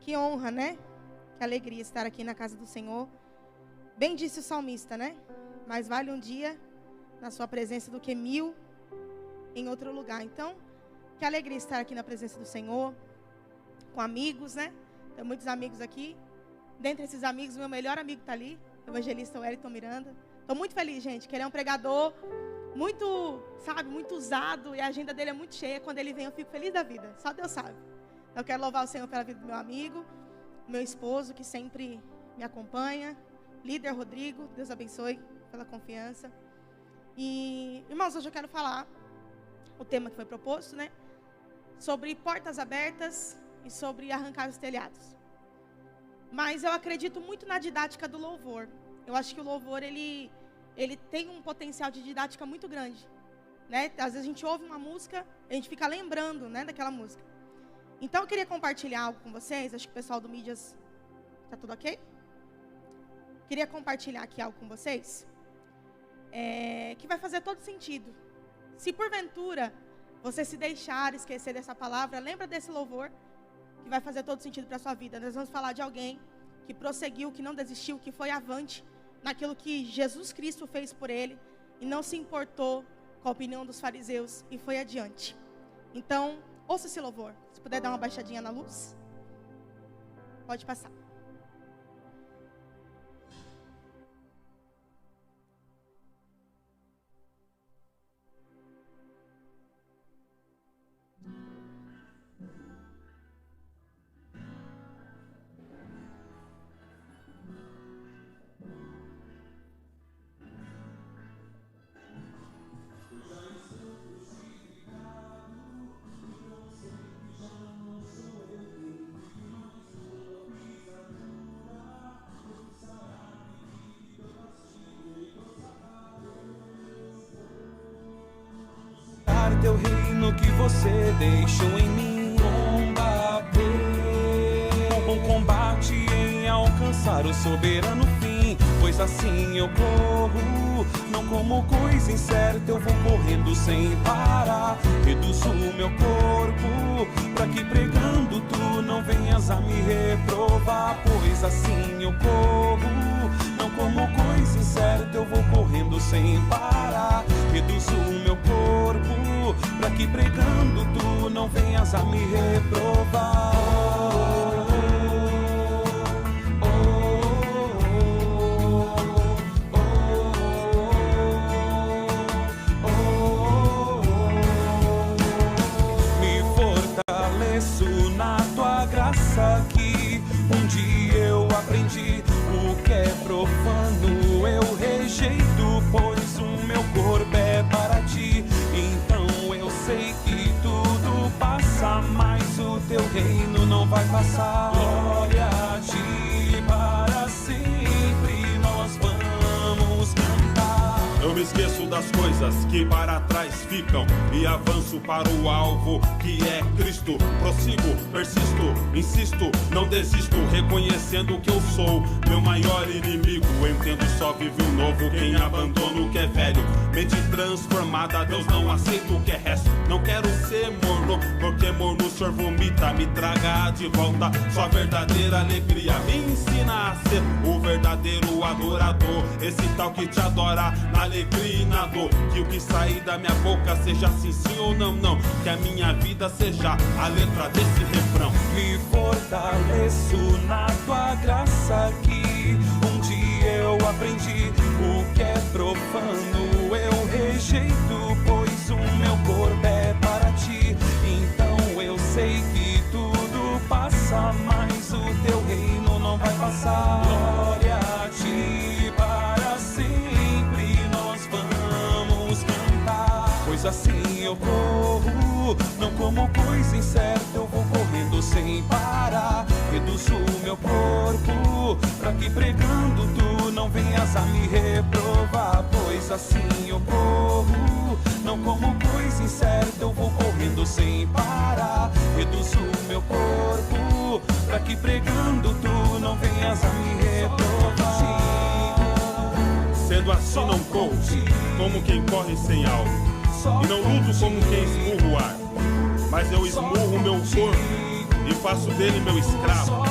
Que honra, né? Que alegria estar aqui na casa do Senhor. Bem disse o salmista, né? Mais vale um dia na sua presença do que 1000 em outro lugar. Então, que alegria estar aqui na presença do Senhor, com amigos, né? Tem muitos amigos aqui. Dentre esses amigos, meu melhor amigo está ali, o evangelista Wellington Miranda. Estou muito feliz, gente, que ele é um pregador muito, sabe, muito usado, e a agenda dele é muito cheia. Quando ele vem, eu fico feliz da vida. Só Deus sabe. Eu quero louvar o Senhor pela vida do meu amigo, meu esposo, que sempre me acompanha, líder Rodrigo, Deus abençoe pela confiança. E, irmãos, hoje eu quero falar o tema que foi proposto, né? Sobre portas abertas e sobre arrancar os telhados. Mas eu acredito muito na didática do louvor. Eu acho que o louvor, ele tem um potencial de didática muito grande, né? Às vezes a gente ouve uma música, a gente fica lembrando, né, daquela música. Então eu queria compartilhar algo com vocês. Acho que o pessoal do Mídias está tudo ok? Queria compartilhar aqui algo com vocês, que vai fazer todo sentido. Se porventura você se deixar esquecer dessa palavra, lembra desse louvor, que vai fazer todo sentido para a sua vida. Nós vamos falar de alguém que prosseguiu, que não desistiu, que foi avante naquilo que Jesus Cristo fez por ele e não se importou com a opinião dos fariseus e foi adiante. Então, ouça esse louvor. Se puder dar uma baixadinha na luz, pode passar. Teu reino que você deixou em mim combater. Um bom combate em alcançar o soberano fim. Pois assim eu corro, não como coisa incerta. Eu vou correndo sem parar. Reduzo o meu corpo, pra que pregando tu não venhas a me reprovar. Pois assim eu corro, não como coisa incerta. Eu vou correndo sem parar. Reduzo o meu corpo, pra que pregando tu não venhas a me reprovar. Me fortaleço na tua graça que um dia eu aprendi. O que é profano eu rejeito, pois o meu corpo é para ti. Então eu sei que tudo passa, mas o teu reino não vai passar. Glória a ti para sempre, nós vamos cantar. Eu me esqueço das coisas que para trás ficam e avanço para o alvo que é Cristo. Prossigo, persisto, insisto, não desisto, reconhecendo que eu sou meu maior inimigo. Entendo, só vive o novo quem abandona o que é velho. Mente transformada, Deus não aceita o que é resto. Não quero ser morno, porque morno o Senhor vomita. Me traga de volta sua verdadeira alegria. Me ensina a ser o verdadeiro adorador, esse tal que te adora na alegria e na dor. Que o que sair da minha boca seja sim, sim ou não, não. Que a minha vida seja a letra desse refrão. Me fortaleço na tua graça que um dia eu aprendi. O que é profano eu rejeito, pois o meu corpo é para ti. Então eu sei que tudo passa, mas o teu reino não vai passar. Glória a ti para sempre, nós vamos cantar. Pois assim eu corro, não como coisa incerta. Eu vou correndo sem parar. Reduzo o meu corpo, pra que pregando tu não venhas a me reprovar. Pois assim eu corro, não como coisa incerta. Eu vou correndo sem parar. Reduzo o meu corpo, pra que pregando tu não venhas a me reprovar. Sendo assim não corro como quem corre sem alvo, e não luto como quem esmurra o ar, mas eu esmurro o meu corpo e faço dele meu escravo.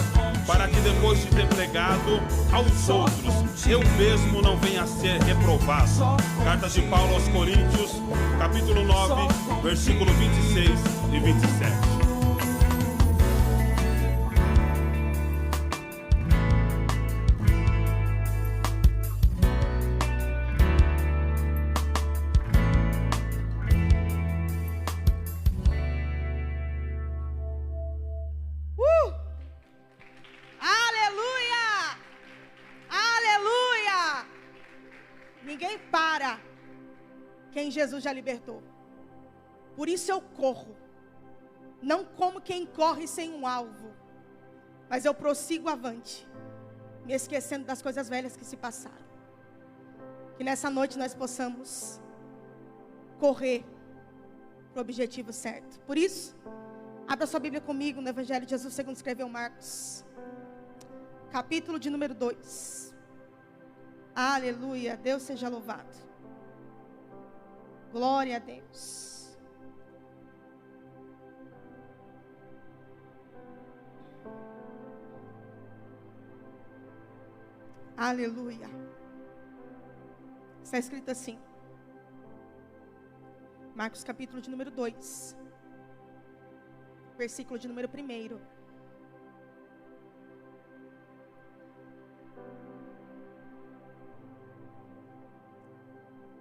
para que depois de ter pregado aos outros, eu mesmo não venha a ser reprovado. Carta de Paulo aos Coríntios, capítulo 9, versículo 26 e 27. Quem Jesus já libertou. Por isso eu corro. Não como quem corre sem um alvo, mas eu prossigo avante, me esquecendo das coisas velhas que se passaram. Que nessa noite nós possamos correr para o objetivo certo. Por isso, abra sua Bíblia comigo no Evangelho de Jesus segundo escreveu Marcos, capítulo de número 2. Aleluia, Deus seja louvado. Glória a Deus. Aleluia. Está escrito assim. Marcos capítulo de número 2. Versículo de número 1.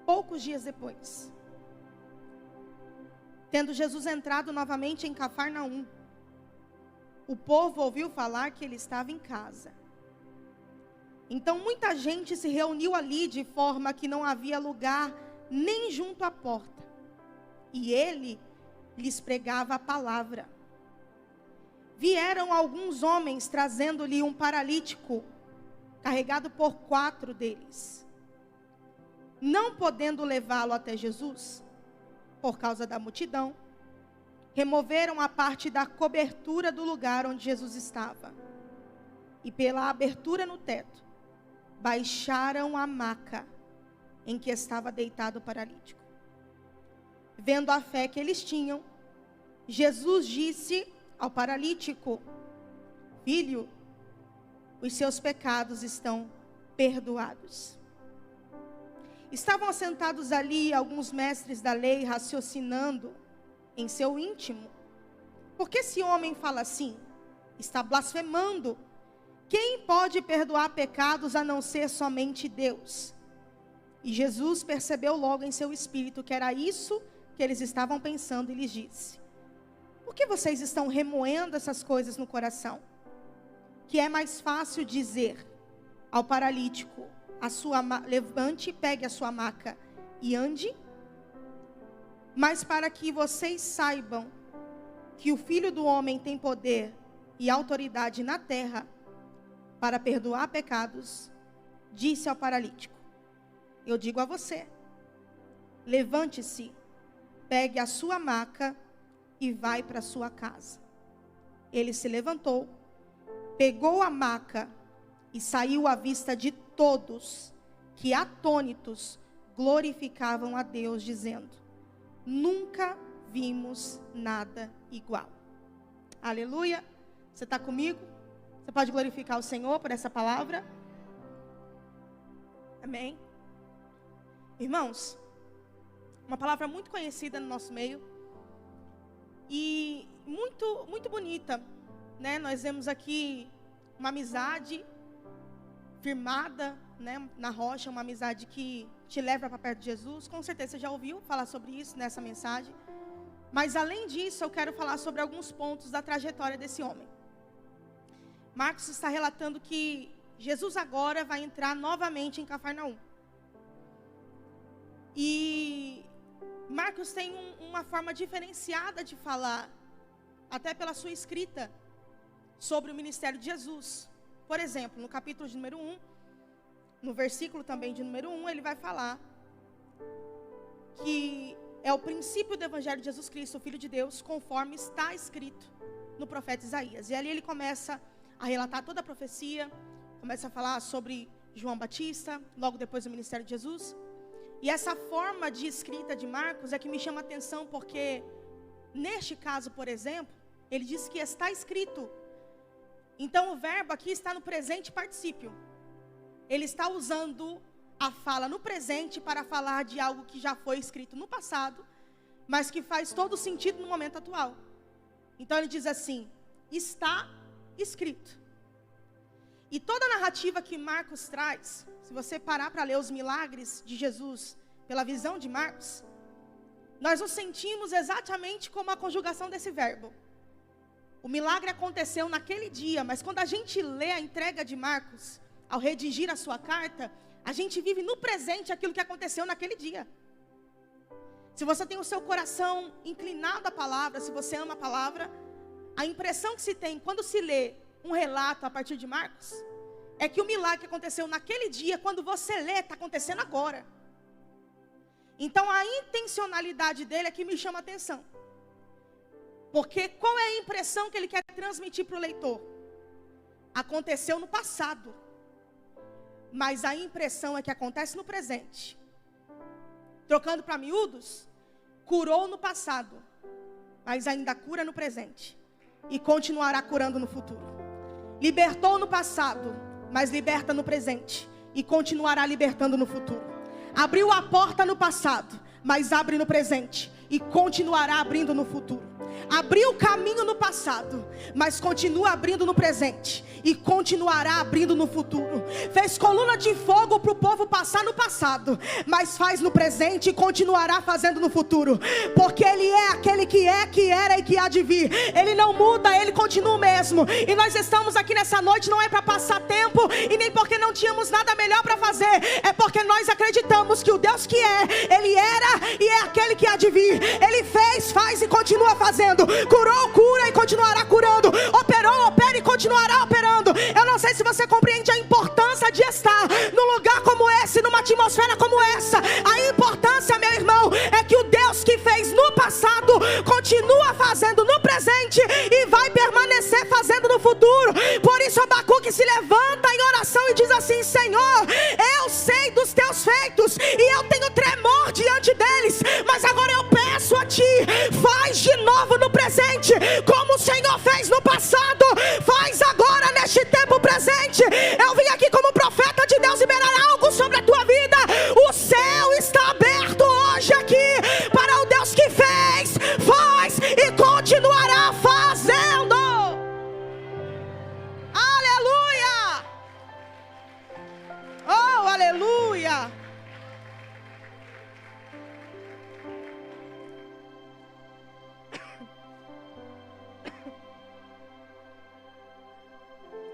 Poucos dias depois, tendo Jesus entrado novamente em Cafarnaum, o povo ouviu falar que ele estava em casa. Então muita gente se reuniu ali, de forma que não havia lugar nem junto à porta. E ele lhes pregava a palavra. Vieram alguns homens trazendo-lhe um paralítico, carregado por 4 deles. Não podendo levá-lo até Jesus, por causa da multidão, removeram a parte da cobertura do lugar onde Jesus estava. E pela abertura no teto, baixaram a maca em que estava deitado o paralítico. Vendo a fé que eles tinham, Jesus disse ao paralítico: Filho, os seus pecados estão perdoados. Estavam assentados ali alguns mestres da lei, raciocinando em seu íntimo: por que esse homem fala assim? Está blasfemando. Quem pode perdoar pecados a não ser somente Deus? E Jesus percebeu logo em seu espírito que era isso que eles estavam pensando e lhes disse: por que vocês estão remoendo essas coisas no coração? Que é mais fácil dizer ao paralítico: levante, pegue a sua maca e ande. Mas para que vocês saibam que o Filho do Homem tem poder e autoridade na terra para perdoar pecados, disse ao paralítico: eu digo a você, levante-se, pegue a sua maca e vai para a sua casa. Ele se levantou, pegou a maca e saiu à vista de todos, que atônitos glorificavam a Deus, dizendo: nunca vimos nada igual. Aleluia. Você está comigo? Você pode glorificar o Senhor por essa palavra? Amém? Irmãos, uma palavra muito conhecida no nosso meio e muito, muito bonita, né? Nós vemos aqui uma amizade firmada, né, na rocha, uma amizade que te leva para perto de Jesus. Com certeza você já ouviu falar sobre isso nessa mensagem. Mas além disso, eu quero falar sobre alguns pontos da trajetória desse homem. Marcos está relatando que Jesus agora vai entrar novamente em Cafarnaum. E Marcos tem uma forma diferenciada de falar, até pela sua escrita, sobre o ministério de Jesus. Por exemplo, no capítulo de número 1, no versículo também de número 1, ele vai falar que é o princípio do Evangelho de Jesus Cristo, o Filho de Deus, conforme está escrito no profeta Isaías. E ali ele começa a relatar toda a profecia, começa a falar sobre João Batista, logo depois do ministério de Jesus. E essa forma de escrita de Marcos é que me chama a atenção, porque neste caso, por exemplo, ele diz que está escrito. Então o verbo aqui está no presente particípio. Ele está usando a fala no presente para falar de algo que já foi escrito no passado, mas que faz todo sentido no momento atual. Então ele diz assim: está escrito. E toda a narrativa que Marcos traz, se você parar para ler os milagres de Jesus pela visão de Marcos, nós nos sentimos exatamente como a conjugação desse verbo. O milagre aconteceu naquele dia, mas quando a gente lê a entrega de Marcos, ao redigir a sua carta, a gente vive no presente aquilo que aconteceu naquele dia. Se você tem o seu coração inclinado à palavra, se você ama a palavra, a impressão que se tem quando se lê um relato a partir de Marcos, é que o milagre que aconteceu naquele dia, quando você lê, está acontecendo agora. Então a intencionalidade dele é que me chama a atenção. Porque qual é a impressão que ele quer transmitir para o leitor? Aconteceu no passado, mas a impressão é que acontece no presente. Trocando para miúdos, curou no passado, mas ainda cura no presente, e continuará curando no futuro. Libertou no passado, mas liberta no presente, e continuará libertando no futuro. Abriu a porta no passado, mas abre no presente, e continuará abrindo no futuro. Abriu o caminho no passado, mas continua abrindo no presente, e continuará abrindo no futuro. Fez coluna de fogo para o povo passar no passado, mas faz no presente e continuará fazendo no futuro. Porque Ele é aquele que é, que era e que há de vir. Ele não muda, Ele continua o mesmo. E nós estamos aqui nessa noite não é para passar tempo, e nem porque não tínhamos nada melhor para fazer. É porque nós acreditamos que o Deus que é, Ele era e é aquele que há de vir. Ele fez, faz e continua fazendo. Curou, cura e continuará curando. Operou, opera e continuará operando. Eu não sei se você compreende a importância de estar num lugar como esse, numa atmosfera como essa. A importância, meu irmão, é que o Deus que fez no passado continua fazendo no presente e vai permanecer fazendo no futuro. Por isso Abacuque se levanta em oração e diz assim: Senhor, eu sei dos teus feitos e eu tenho tremor diante deles, mas agora eu peço a ti, faz de novo no presente, como o Senhor fez no passado, faz agora neste tempo presente. Eu vim aqui como profeta de Deus liberar algo sobre a tua vida. O céu está aberto hoje aqui para o Deus que fez, faz e continuará fazendo. Aleluia! Oh, aleluia!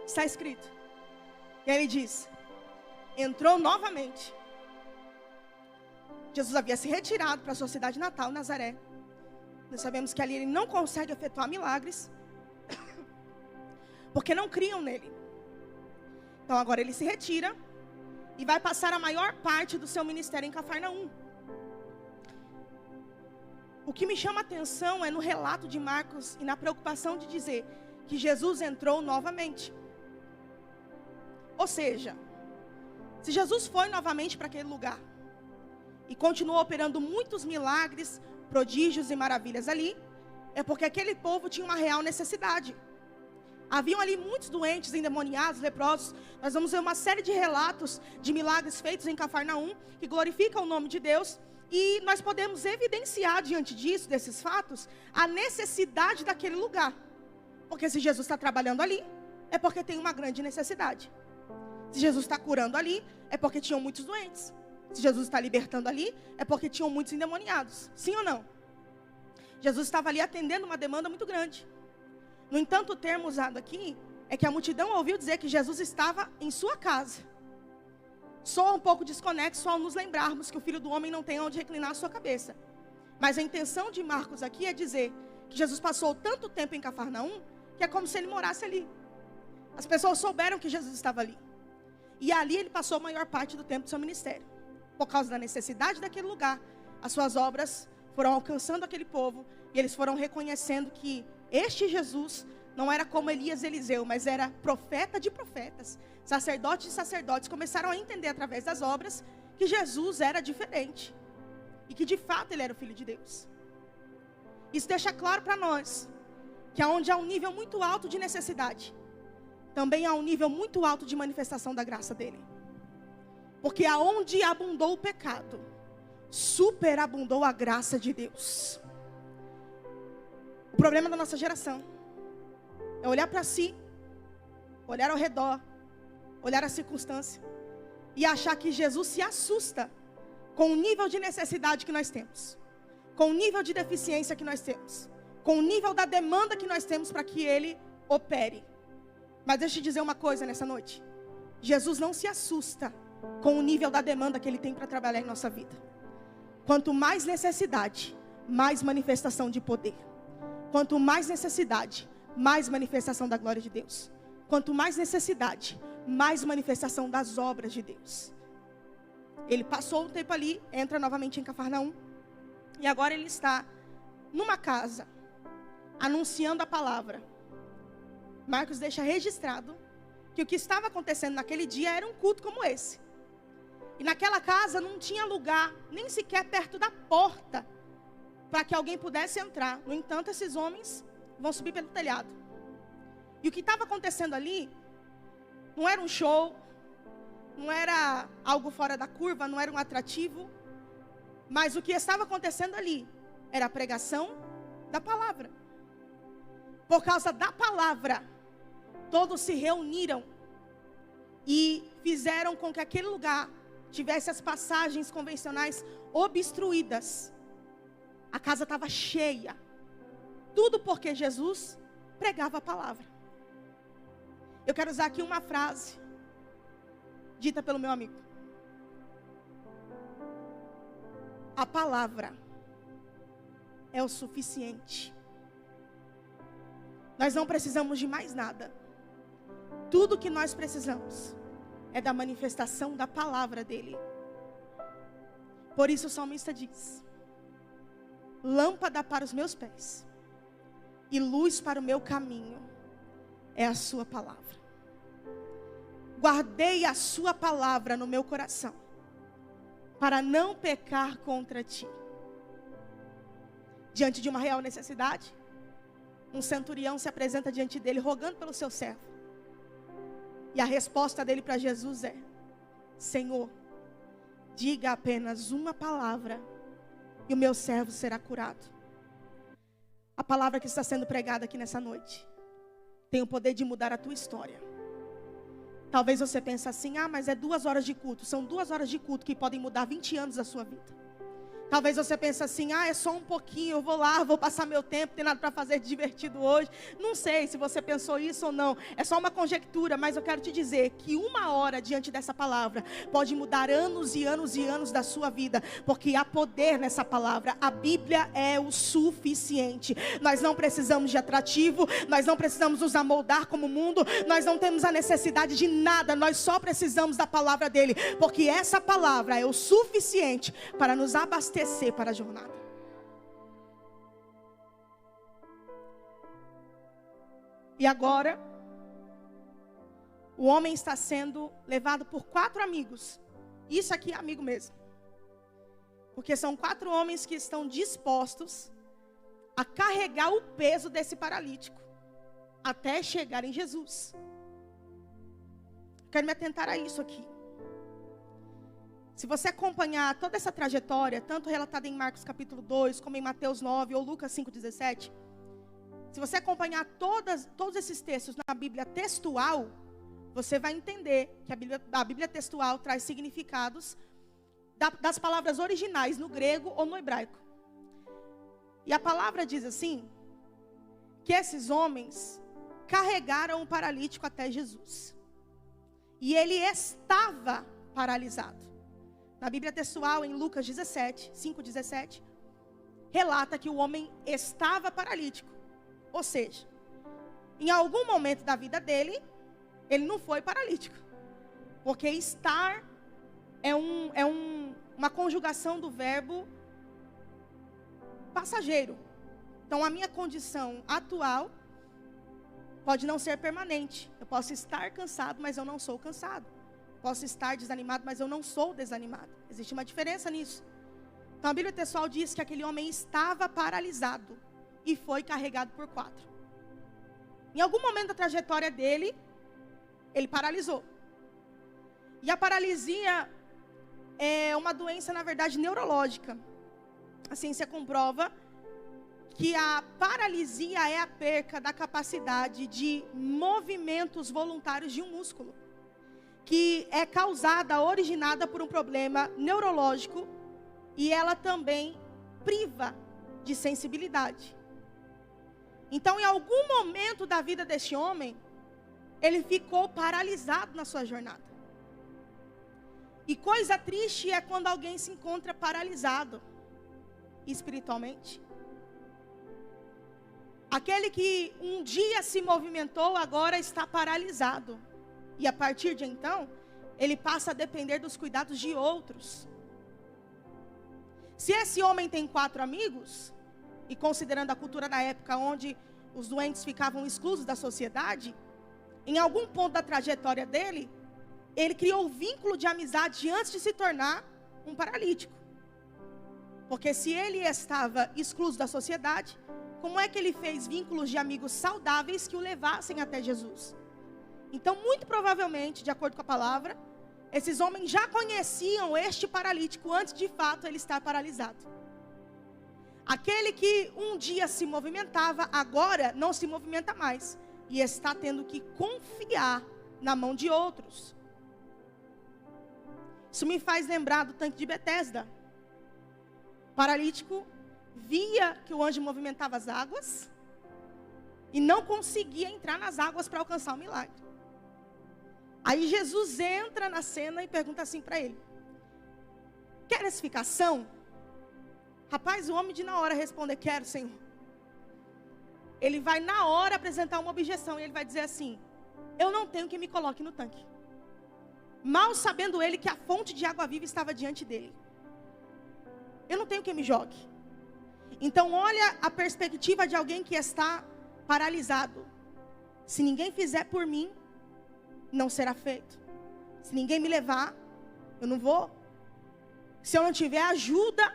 Está escrito. E aí ele diz: entrou novamente. Jesus havia se retirado para a sua cidade natal, Nazaré. Nós sabemos que ali ele não consegue efetuar milagres, porque não criam nele. Então agora ele se retira e vai passar a maior parte do seu ministério em Cafarnaum. O que me chama a atenção é no relato de Marcos e na preocupação de dizer que Jesus entrou novamente. Ou seja, se Jesus foi novamente para aquele lugar e continuou operando muitos milagres, prodígios e maravilhas ali, é porque aquele povo tinha uma real necessidade. Haviam ali muitos doentes, endemoniados, leprosos. Nós vamos ver uma série de relatos de milagres feitos em Cafarnaum, que glorificam o nome de Deus. E nós podemos evidenciar diante disso, desses fatos, a necessidade daquele lugar. Porque se Jesus está trabalhando ali, é porque tem uma grande necessidade. Se Jesus está curando ali, é porque tinham muitos doentes. Se Jesus está libertando ali, é porque tinham muitos endemoniados. Sim ou não? Jesus estava ali atendendo uma demanda muito grande. No entanto, o termo usado aqui é que a multidão ouviu dizer que Jesus estava em sua casa. Soa um pouco desconexo ao nos lembrarmos que o Filho do Homem não tem onde reclinar a sua cabeça. Mas a intenção de Marcos aqui é dizer que Jesus passou tanto tempo em Cafarnaum, que é como se ele morasse ali. As pessoas souberam que Jesus estava ali. E ali ele passou a maior parte do tempo do seu ministério. Por causa da necessidade daquele lugar, as suas obras foram alcançando aquele povo, e eles foram reconhecendo que este Jesus não era como Elias e Eliseu, mas era profeta de profetas, sacerdote de sacerdotes. Começaram a entender através das obras que Jesus era diferente e que de fato ele era o Filho de Deus. Isso deixa claro para nós que aonde há um nível muito alto de necessidade, também há um nível muito alto de manifestação da graça dele. Porque aonde abundou o pecado, superabundou a graça de Deus. O problema da nossa geração é olhar para si, olhar ao redor, olhar a circunstância e achar que Jesus se assusta com o nível de necessidade que nós temos, com o nível de deficiência que nós temos, com o nível da demanda que nós temos para que Ele opere. Mas deixa eu te dizer uma coisa nessa noite. Jesus não se assusta com o nível da demanda que Ele tem para trabalhar em nossa vida. Quanto mais necessidade, mais manifestação de poder. Quanto mais necessidade, mais manifestação da glória de Deus. Quanto mais necessidade, mais manifestação das obras de Deus. Ele passou um tempo ali, entra novamente em Cafarnaum, e agora ele está numa casa, anunciando a palavra. Marcos deixa registrado que o que estava acontecendo naquele dia era um culto como esse. E naquela casa não tinha lugar, nem sequer perto da porta, para que alguém pudesse entrar. No entanto, esses homens vão subir pelo telhado. E o que estava acontecendo ali não era um show, não era algo fora da curva, não era um atrativo. Mas o que estava acontecendo ali era a pregação da palavra. Por causa da palavra, todos se reuniram e fizeram com que aquele lugar tivesse as passagens convencionais obstruídas. A casa estava cheia. Tudo porque Jesus pregava a palavra. Eu quero usar aqui uma frase dita pelo meu amigo. A palavra é o suficiente. Nós não precisamos de mais nada. Tudo que nós precisamos é da manifestação da palavra dele. Por isso o salmista diz: lâmpada para os meus pés e luz para o meu caminho é a sua palavra. Guardei a sua palavra no meu coração, para não pecar contra ti. Diante de uma real necessidade, um centurião se apresenta diante dele, rogando pelo seu servo. E a resposta dele para Jesus é: Senhor, diga apenas uma palavra e o meu servo será curado. A palavra que está sendo pregada aqui nessa noite tem o poder de mudar a tua história. Talvez você pense assim: mas é 2 horas de culto. São 2 horas de culto que podem mudar 20 anos da sua vida. Talvez você pense assim: é só um pouquinho, eu vou lá, vou passar meu tempo, não tem nada para fazer de divertido hoje. Não sei se você pensou isso ou não. É só uma conjectura, mas eu quero te dizer que 1 hora diante dessa palavra pode mudar anos e anos e anos da sua vida, porque há poder nessa palavra. A Bíblia é o suficiente. Nós não precisamos de atrativo, nós não precisamos nos amoldar como o mundo, nós não temos a necessidade de nada, nós só precisamos da palavra dele, porque essa palavra é o suficiente para nos abastecer para a jornada. E agora, o homem está sendo levado por 4 amigos. Isso aqui é amigo mesmo. Porque são 4 homens que estão dispostos a carregar o peso desse paralítico até chegar em Jesus. Quero me atentar a isso aqui. Se você acompanhar toda essa trajetória, tanto relatada em Marcos capítulo 2, como em Mateus 9 ou Lucas 5,17, se você acompanhar todos esses textos na Bíblia textual, você vai entender que a Bíblia textual traz significados das palavras originais no grego ou no hebraico. E a palavra diz assim, que esses homens carregaram o paralítico até Jesus. E ele estava paralisado. Na Bíblia textual, em Lucas 5,17, relata que o homem estava paralítico. Ou seja, em algum momento da vida dele, ele não foi paralítico. Porque estar é uma conjugação do verbo passageiro. Então, a minha condição atual pode não ser permanente. Eu posso estar cansado, mas eu não sou cansado. Posso estar desanimado, mas eu não sou desanimado. Existe uma diferença nisso. Então a Bíblia textual diz que aquele homem estava paralisado e foi carregado por 4. Em algum momento da trajetória dele, ele paralisou. E a paralisia é uma doença, na verdade, neurológica. A ciência comprova que a paralisia é a perca da capacidade de movimentos voluntários de um músculo, que é causada, originada por um problema neurológico, e ela também priva de sensibilidade. Então, em algum momento da vida deste homem, ele ficou paralisado na sua jornada. E coisa triste é quando alguém se encontra paralisado espiritualmente. Aquele que um dia se movimentou, agora está paralisado. E a partir de então, ele passa a depender dos cuidados de outros. Se esse homem tem 4 amigos, e considerando a cultura da época onde os doentes ficavam exclusos da sociedade, em algum ponto da trajetória dele, ele criou um vínculo de amizade antes de se tornar um paralítico. Porque se ele estava excluso da sociedade, como é que ele fez vínculos de amigos saudáveis que o levassem até Jesus? Então, muito provavelmente, de acordo com a palavra, esses homens já conheciam este paralítico antes de fato ele estar paralisado. Aquele que um dia se movimentava, agora não se movimenta mais. E está tendo que confiar na mão de outros. Isso me faz lembrar do tanque de Betesda. O paralítico via que o anjo movimentava as águas e não conseguia entrar nas águas para alcançar o milagre. Aí Jesus entra na cena e pergunta assim para ele: queres ficação? Rapaz, o homem de na hora responder: quero, Senhor. Ele vai na hora apresentar uma objeção e ele vai dizer assim: eu não tenho que me coloque no tanque. Mal sabendo ele que a fonte de água viva estava diante dele. Eu não tenho que me jogue. Então olha a perspectiva de alguém que está paralisado. Se ninguém fizer por mim, não será feito. Se ninguém me levar, eu não vou. Se eu não tiver ajuda,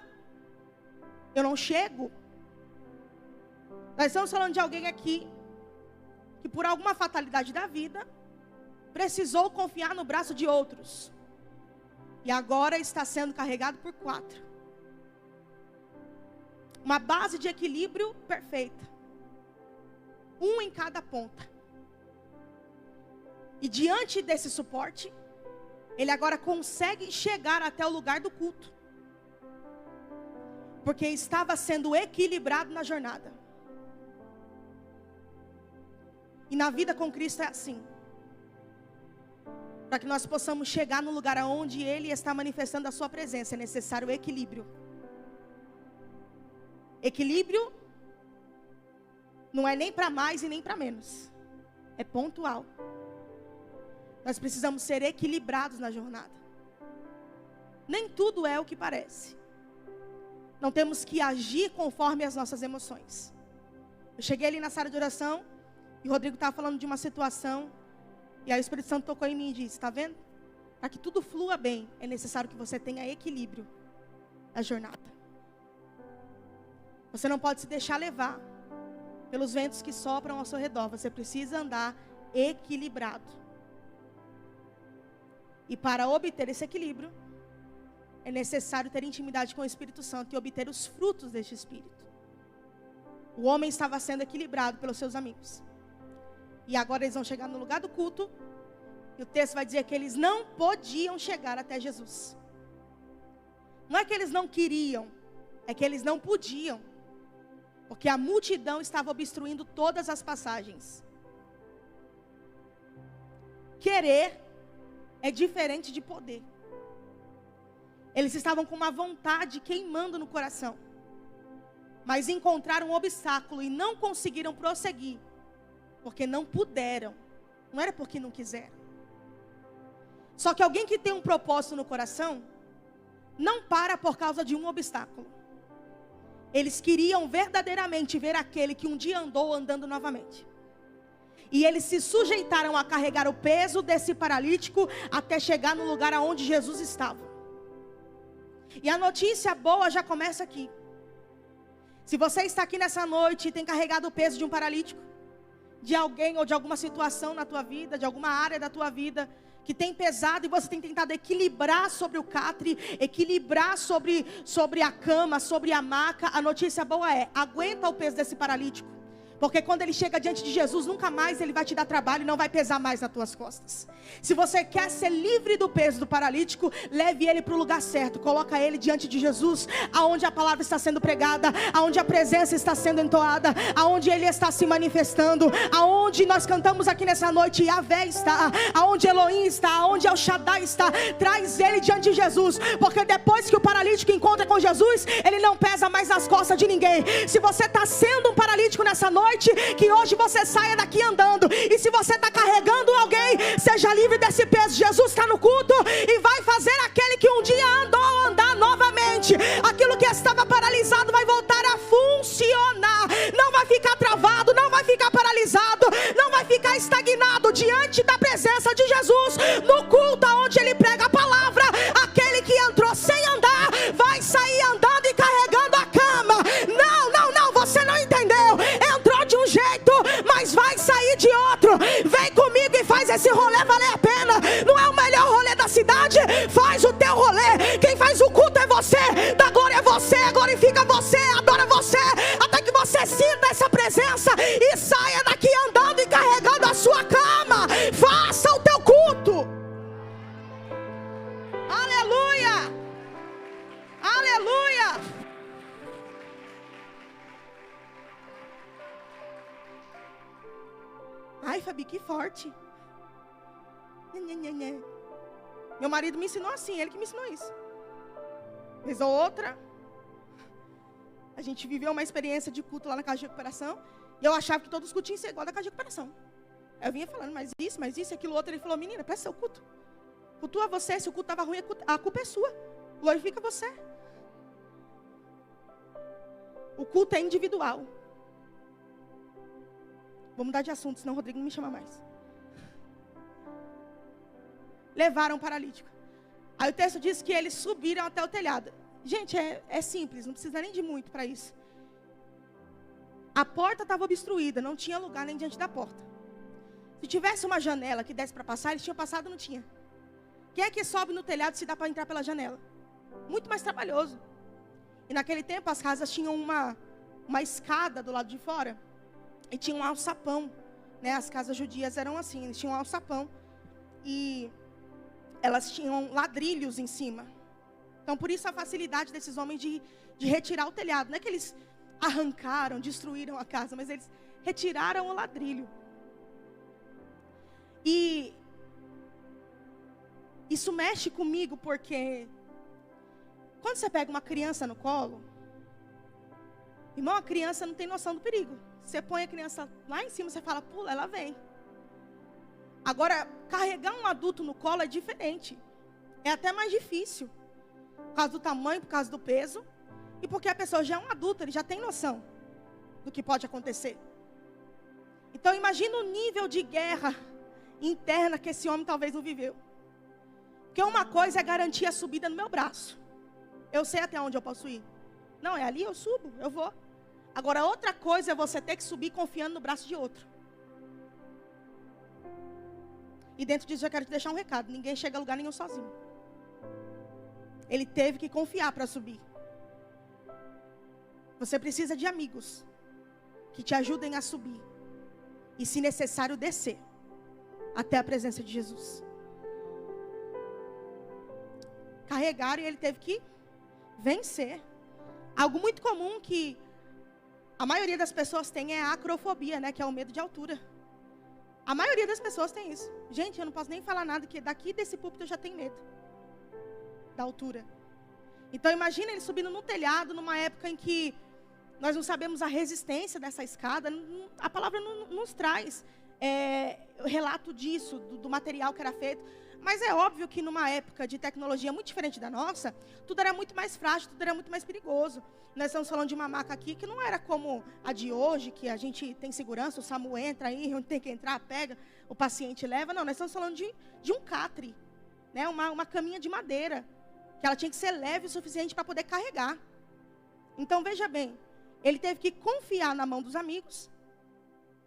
eu não chego. Nós estamos falando de alguém aqui que por alguma fatalidade da vida precisou confiar no braço de outros. E agora está sendo carregado por 4. Uma base de equilíbrio perfeita. Um em cada ponta. E diante desse suporte, ele agora consegue chegar até o lugar do culto. Porque estava sendo equilibrado na jornada. E na vida com Cristo é assim. Para que nós possamos chegar no lugar onde Ele está manifestando a sua presença, é necessário o equilíbrio. Equilíbrio não é nem para mais e nem para menos. É pontual. Nós precisamos ser equilibrados na jornada. Nem tudo é o que parece. Não temos que agir conforme as nossas emoções. Eu cheguei ali na sala de oração e o Rodrigo estava falando de uma situação. E aí o Espírito Santo tocou em mim e disse: está vendo? Para que tudo flua bem, é necessário que você tenha equilíbrio na jornada. Você não pode se deixar levar pelos ventos que sopram ao seu redor. Você precisa andar equilibrado. E para obter esse equilíbrio, é necessário ter intimidade com o Espírito Santo e obter os frutos deste Espírito. O homem estava sendo equilibrado pelos seus amigos. E agora eles vão chegar no lugar do culto. E o texto vai dizer que eles não podiam chegar até Jesus. Não é que eles não queriam, é que eles não podiam. Porque a multidão estava obstruindo todas as passagens. Querer é diferente de poder. Eles estavam com uma vontade queimando no coração. Mas encontraram um obstáculo e não conseguiram prosseguir. Porque não puderam. Não era porque não quiseram. Só que alguém que tem um propósito no coração não para por causa de um obstáculo. Eles queriam verdadeiramente ver aquele que um dia andou andando novamente. E eles se sujeitaram a carregar o peso desse paralítico até chegar no lugar aonde Jesus estava. E a notícia boa já começa aqui. Se você está aqui nessa noite e tem carregado o peso de um paralítico, de alguém ou de alguma situação na tua vida, de alguma área da tua vida que tem pesado e você tem tentado equilibrar sobre o catre, equilibrar sobre a cama, sobre a maca, a notícia boa é: aguenta o peso desse paralítico. Porque quando ele chega diante de Jesus, nunca mais ele vai te dar trabalho e não vai pesar mais nas tuas costas. Se você quer ser livre do peso do paralítico, leve ele para o lugar certo. Coloca ele diante de Jesus, aonde a palavra está sendo pregada, aonde a presença está sendo entoada, aonde ele está se manifestando, aonde nós cantamos aqui nessa noite, Yahvé está, aonde Elohim está, aonde El Shaddai está. Traz ele diante de Jesus, porque depois que o paralítico encontra com Jesus, ele não pesa mais nas costas de ninguém. Se você está sendo um paralítico nessa noite, que hoje você saia daqui andando. E se você está carregando alguém, seja livre desse peso. Jesus está no culto e vai fazer aquele que um dia andou andar novamente. Aquilo que estava paralisado vai voltar a funcionar. Não vai ficar travado, não vai ficar paralisado, não vai ficar estagnado diante da presença de Jesus. No culto onde ele prega a palavra, aquele que entrou sem andar vai sair andando e carregando a cama. Não, você não entendeu. Entrou de um jeito, mas vai sair de outro. Vem comigo e faz esse rolê valer a pena. Não é o melhor rolê da cidade? Faz o teu rolê. Quem faz o culto é você, da glória é você, glorifica você, adora você, até que você sinta essa presença e saia daqui andando e carregando a sua cama. Faça o teu culto. Aleluia, aleluia. Ai, Fabi, que forte. Meu marido me ensinou assim, ele que me ensinou isso. Vez ou outra, a gente viveu uma experiência de culto lá na casa de recuperação, e eu achava que todos os cultos tinham que ser igual da casa de recuperação. Eu vinha falando, mas isso, aquilo outro. Ele falou: menina, presta seu culto. Cultua você, se o culto estava ruim, a culpa é sua. Glorifica você. O culto é individual. Vou mudar de assunto, senão o Rodrigo não me chama mais. Levaram o paralítico. Aí o texto diz que eles subiram até o telhado. Gente, é simples, não precisa nem de muito para isso. A porta estava obstruída, não tinha lugar nem diante da porta. Se tivesse uma janela que desse para passar, eles tinham passado, não tinha. Quem é que sobe no telhado se dá para entrar pela janela? Muito mais trabalhoso. E naquele tempo as casas tinham uma escada do lado de fora. E tinha um alçapão, né? As casas judias eram assim, eles tinham um alçapão. E elas tinham ladrilhos em cima. Então, por isso a facilidade desses homens de retirar o telhado. Não é que eles arrancaram, destruíram a casa, mas eles retiraram o ladrilho. E isso mexe comigo porque quando você pega uma criança no colo, irmão, a criança não tem noção do perigo. Você põe a criança lá em cima, você fala, pula, ela vem. Agora, carregar um adulto no colo é diferente. É até mais difícil. Por causa do tamanho, por causa do peso. E porque a pessoa já é um adulto, ele já tem noção do que pode acontecer. Então, imagina o nível de guerra interna que esse homem talvez não viveu. Porque uma coisa é garantir a subida no meu braço. Eu sei até onde eu posso ir. Não, é ali, eu subo, eu vou. Agora, outra coisa é você ter que subir confiando no braço de outro. E dentro disso eu quero te deixar um recado. Ninguém chega a lugar nenhum sozinho. Ele teve que confiar para subir. Você precisa de amigos que te ajudem a subir. E, se necessário, descer até a presença de Jesus. Carregaram e ele teve que vencer. Algo muito comum que a maioria das pessoas tem é a acrofobia, né? Que é o medo de altura. A maioria das pessoas tem isso. Gente, eu não posso nem falar nada, que daqui desse púlpito eu já tenho medo da altura. Então imagina ele subindo no telhado, numa época em que nós não sabemos a resistência dessa escada. A palavra não nos traz o relato disso, do material que era feito. Mas é óbvio que numa época de tecnologia muito diferente da nossa, tudo era muito mais frágil, tudo era muito mais perigoso. Nós estamos falando de uma maca aqui que não era como a de hoje, que a gente tem segurança, o SAMU entra aí, onde tem que entrar, pega, o paciente leva. Não, nós estamos falando de um catre, né? Uma caminha de madeira, que ela tinha que ser leve o suficiente para poder carregar. Então, veja bem, ele teve que confiar na mão dos amigos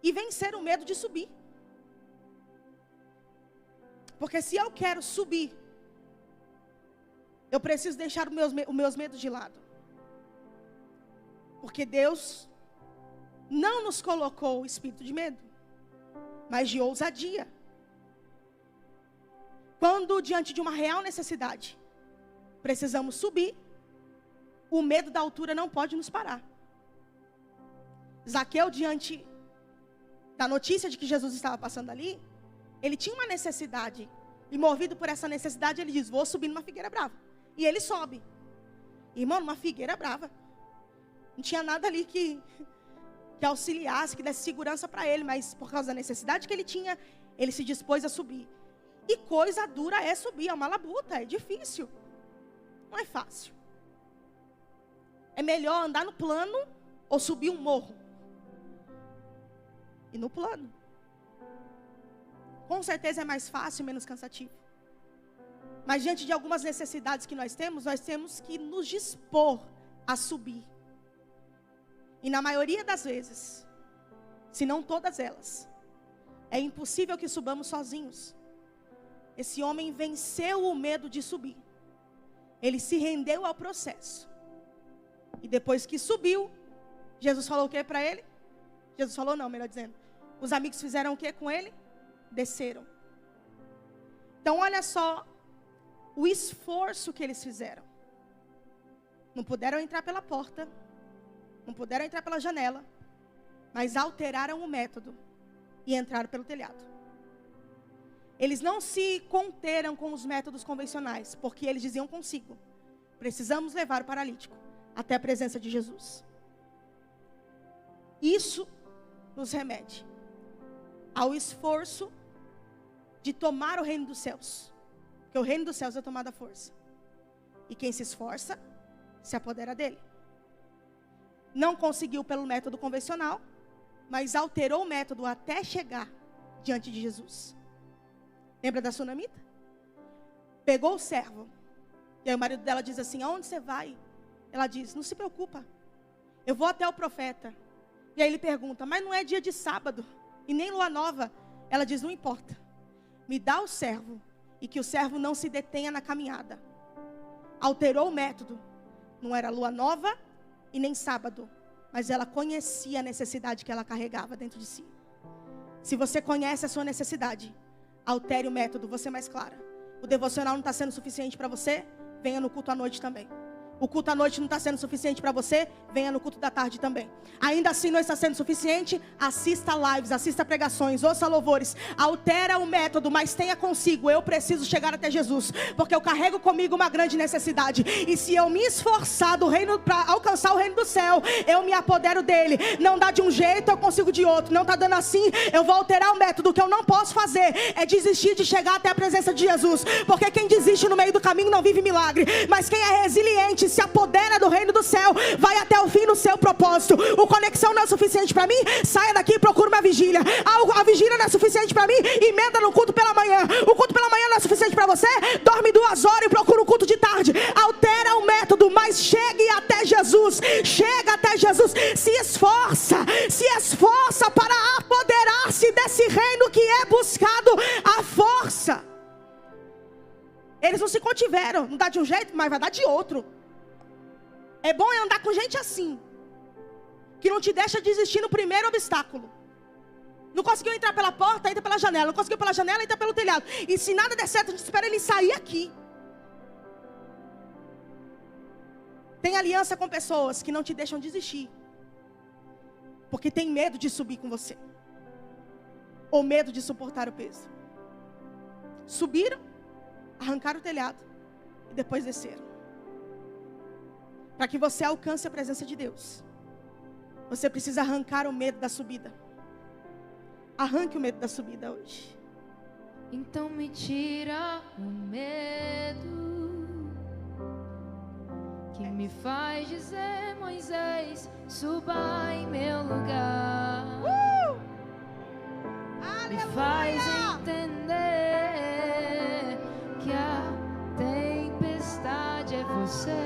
e vencer o medo de subir. Porque se eu quero subir, eu preciso deixar os meus medos de lado. Porque Deus não nos colocou o espírito de medo, mas de ousadia. Quando diante de uma real necessidade, precisamos subir, o medo da altura não pode nos parar. Zaqueu, diante da notícia de que Jesus estava passando ali, ele tinha uma necessidade. E movido por essa necessidade, ele diz, vou subir numa figueira brava. E ele sobe. Irmão, numa figueira brava. Não tinha nada ali que auxiliasse, que desse segurança para ele. Mas por causa da necessidade que ele tinha, ele se dispôs a subir. E coisa dura é subir, é uma labuta, é difícil. Não é fácil. É melhor andar no plano ou subir um morro. E no plano. Com certeza é mais fácil e menos cansativo. Mas diante de algumas necessidades que nós temos que nos dispor a subir. E na maioria das vezes, se não todas elas, é impossível que subamos sozinhos. Esse homem venceu o medo de subir. Ele se rendeu ao processo. E depois que subiu, Jesus falou o que para ele? Jesus falou não, melhor dizendo. Os amigos fizeram o que com ele? Desceram. Então olha só o esforço que eles fizeram. Não puderam entrar pela porta, não puderam entrar pela janela, mas alteraram o método e entraram pelo telhado. Eles não se conteram com os métodos convencionais, porque eles diziam consigo, precisamos levar o paralítico até a presença de Jesus. Isso nos remete ao esforço de tomar o reino dos céus. Porque o reino dos céus é tomado à força. E quem se esforça, se apodera dele. Não conseguiu pelo método convencional, mas alterou o método até chegar diante de Jesus. Lembra da sunamita? Pegou o servo. E aí o marido dela diz assim, aonde você vai? Ela diz, não se preocupa, eu vou até o profeta. E aí ele pergunta, mas não é dia de sábado, e nem lua nova. Ela diz, não importa, me dá o servo, e que o servo não se detenha na caminhada. Alterou o método, não era lua nova, e nem sábado, mas ela conhecia a necessidade que ela carregava dentro de si. Se você conhece a sua necessidade, altere o método, você mais clara. O devocional não está sendo suficiente para você? Venha no culto à noite também. O culto à noite não está sendo suficiente para você? Venha no culto da tarde também. Ainda assim não está sendo suficiente? Assista lives, assista pregações, ouça louvores. Altera o método, mas tenha consigo, eu preciso chegar até Jesus, porque eu carrego comigo uma grande necessidade. E se eu me esforçar para alcançar o reino do céu, eu me apodero dele. Não dá de um jeito, eu consigo de outro. Não está dando assim, eu vou alterar o método. O que eu não posso fazer é desistir de chegar até a presença de Jesus, porque quem desiste no meio do caminho não vive milagre. Mas quem é resiliente, se apodera do reino do céu, vai até o fim no seu propósito. O conexão não é suficiente para mim? Saia daqui e procura uma vigília. A vigília não é suficiente para mim? Emenda no culto pela manhã. O culto pela manhã não é suficiente para você? Dorme 2 horas e procura o culto de tarde. Altera o método, mas chegue até Jesus. Chega até Jesus. Se esforça para apoderar-se desse reino que é buscado à força. Eles não se contiveram. Não dá de um jeito, mas vai dar de outro. É bom andar com gente assim, que não te deixa desistir no primeiro obstáculo. Não conseguiu entrar pela porta, entra pela janela. Não conseguiu pela janela, entra pelo telhado. E se nada der certo, a gente espera ele sair aqui. Tem aliança com pessoas que não te deixam desistir, porque tem medo de subir com você, ou medo de suportar o peso. Subiram, arrancaram o telhado e depois desceram. Para que você alcance a presença de Deus, você precisa arrancar o medo da subida. Arranque o medo da subida hoje. Então me tira o medo que me faz dizer, Moisés, suba em meu lugar. Me faz entender que a tempestade é você,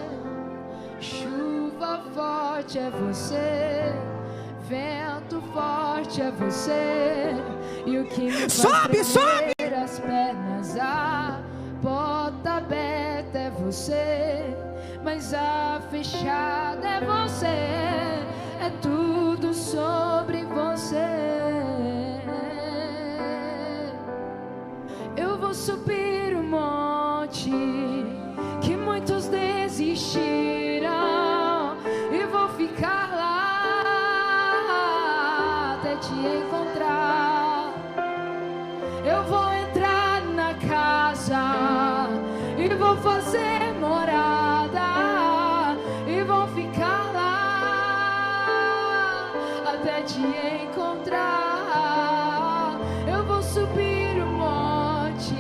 chuva forte é você, vento forte forte é você, e o que me faz tremer as pernas. A porta aberta é você, mas a fechada é você. É tudo sobre você. Eu vou subir o monte que muitos desistiram, e vou ficar lá até te encontrar. Eu vou entrar na casa e vou fazer morada, e vou ficar lá até te encontrar. Eu vou subir o monte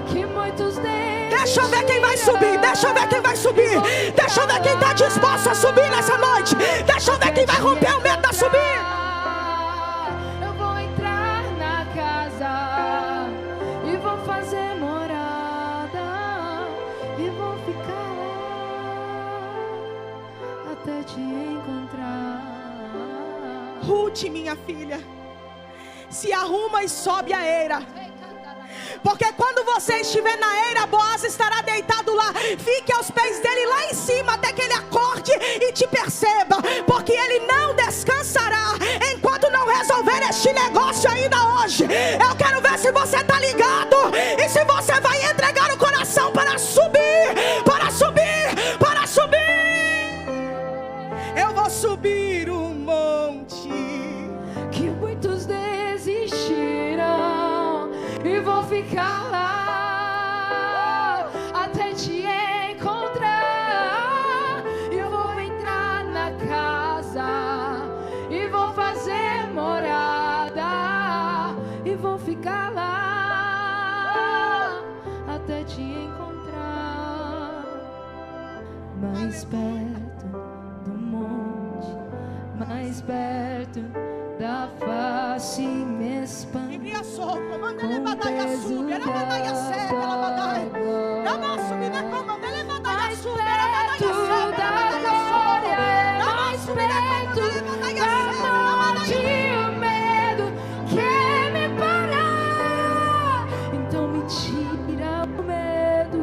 que muitos desistiram. Deixa eu ver quem vai subir, deixa eu ver quem vai subir, deixa eu ver quem está disposto a subir nessa noite, deixa eu ver quem vai romper o medo da subir. Eu vou entrar na casa e vou fazer morada, e vou ficar lá até te encontrar. Ruth, minha filha, se arruma e sobe a eira, porque quando você estiver na eira, Boaz estará deitado lá. Fique aos pés dele lá em cima até que ele acorde e te perceba, porque ele não descansará enquanto não resolver este negócio ainda hoje. Eu quero ver se você está ligado e se você vai entregar o coração para subir, para subir, para subir. Eu vou subir o monte que muitos desistiram, e vou ficar lá até te encontrar. Eu vou entrar na casa e vou fazer morada, e vou ficar lá até te encontrar. Mais perto do monte, mais perto da face me expande. Mais perto da glória, mais perto da morte, o medo quer me parar. Então me tira o medo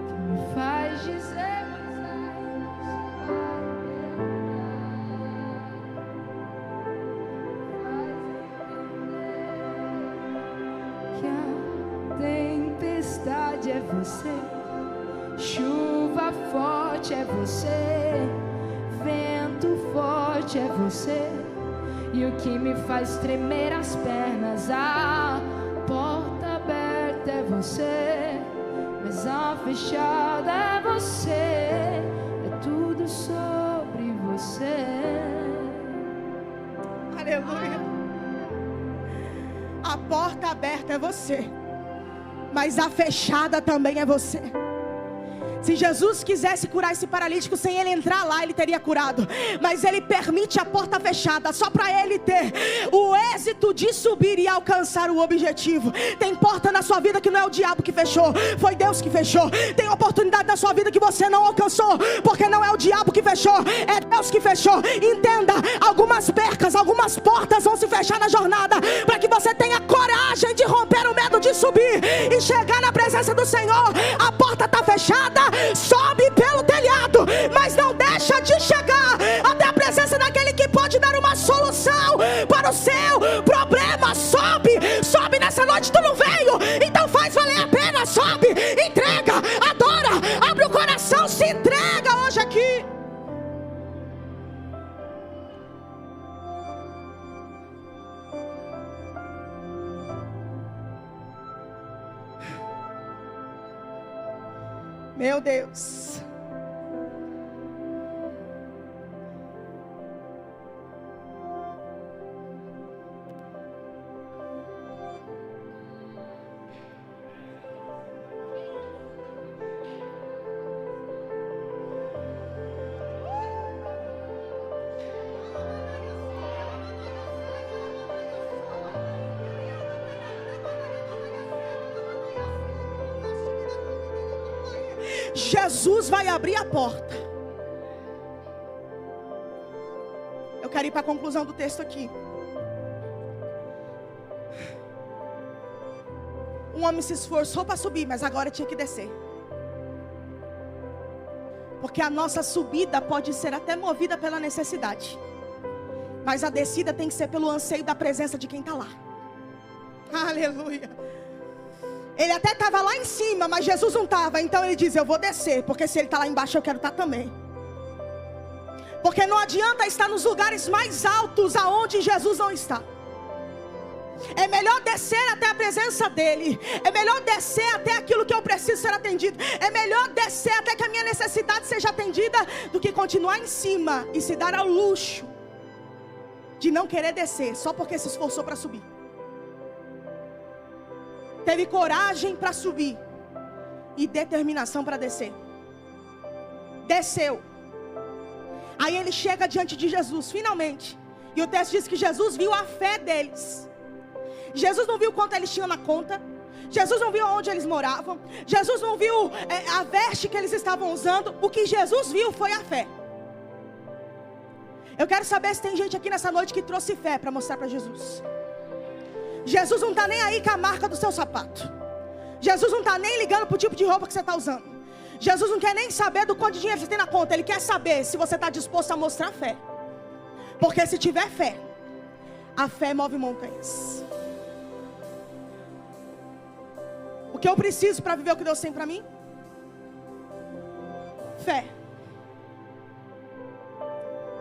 que me faz dizer é você, chuva forte é você, vento forte é você, e o que me faz tremer as pernas. A porta aberta é você, mas a fechada é você. É tudo sobre você. Aleluia. A porta aberta é você, mas a fechada também é você. Se Jesus quisesse curar esse paralítico sem ele entrar lá, ele teria curado, mas ele permite a porta fechada só para ele ter o êxito de subir e alcançar o objetivo. Tem porta na sua vida que não é o diabo que fechou, foi Deus que fechou. Tem oportunidade na sua vida que você não alcançou, porque não é o diabo que fechou, é Deus que fechou. Entenda, algumas percas, algumas portas vão se fechar na jornada, para que você tenha coragem de romper o medo de subir e chegar na presença do Senhor. A porta está fechada, sobe pelo telhado, mas não deixa de chegar até a presença daquele que pode dar uma solução para o seu problema. Sobe, sobe nessa noite. Tu não veio, então faz valer a pena. Sobe, entrega, adora, abre o coração, se entrega hoje aqui. Meu Deus. Jesus vai abrir a porta. quero ir para a conclusão do texto aqui. Um homem se esforçou para subir, mas agora tinha que descer. Porque a nossa subida pode ser até movida pela necessidade, mas a descida tem que ser pelo anseio da presença de quem está lá. Aleluia. Ele até estava lá em cima, mas Jesus não estava. Então ele diz, eu vou descer, porque se ele está lá embaixo eu quero estar também. Porque não adianta estar nos lugares mais altos aonde Jesus não está. É melhor descer até a presença dele. É melhor descer até aquilo que eu preciso ser atendido. É melhor descer até que a minha necessidade seja atendida, do que continuar em cima e se dar ao luxo de não querer descer só porque se esforçou para subir. Teve coragem para subir e determinação para descer. Desceu. Aí ele chega diante de Jesus, finalmente. E o texto diz que Jesus viu a fé deles. Jesus não viu quanto eles tinham na conta. Jesus não viu onde eles moravam. Jesus não viu a veste que eles estavam usando. O que Jesus viu foi a fé. Eu quero saber se tem gente aqui nessa noite que trouxe fé para mostrar para Jesus. Jesus não está nem aí com a marca do seu sapato. Jesus não está nem ligando para o tipo de roupa que você está usando. Jesus não quer nem saber do quanto de dinheiro você tem na conta. Ele quer saber se você está disposto a mostrar fé. Porque se tiver fé, a fé move montanhas. O que eu preciso para viver o que Deus tem para mim? Fé.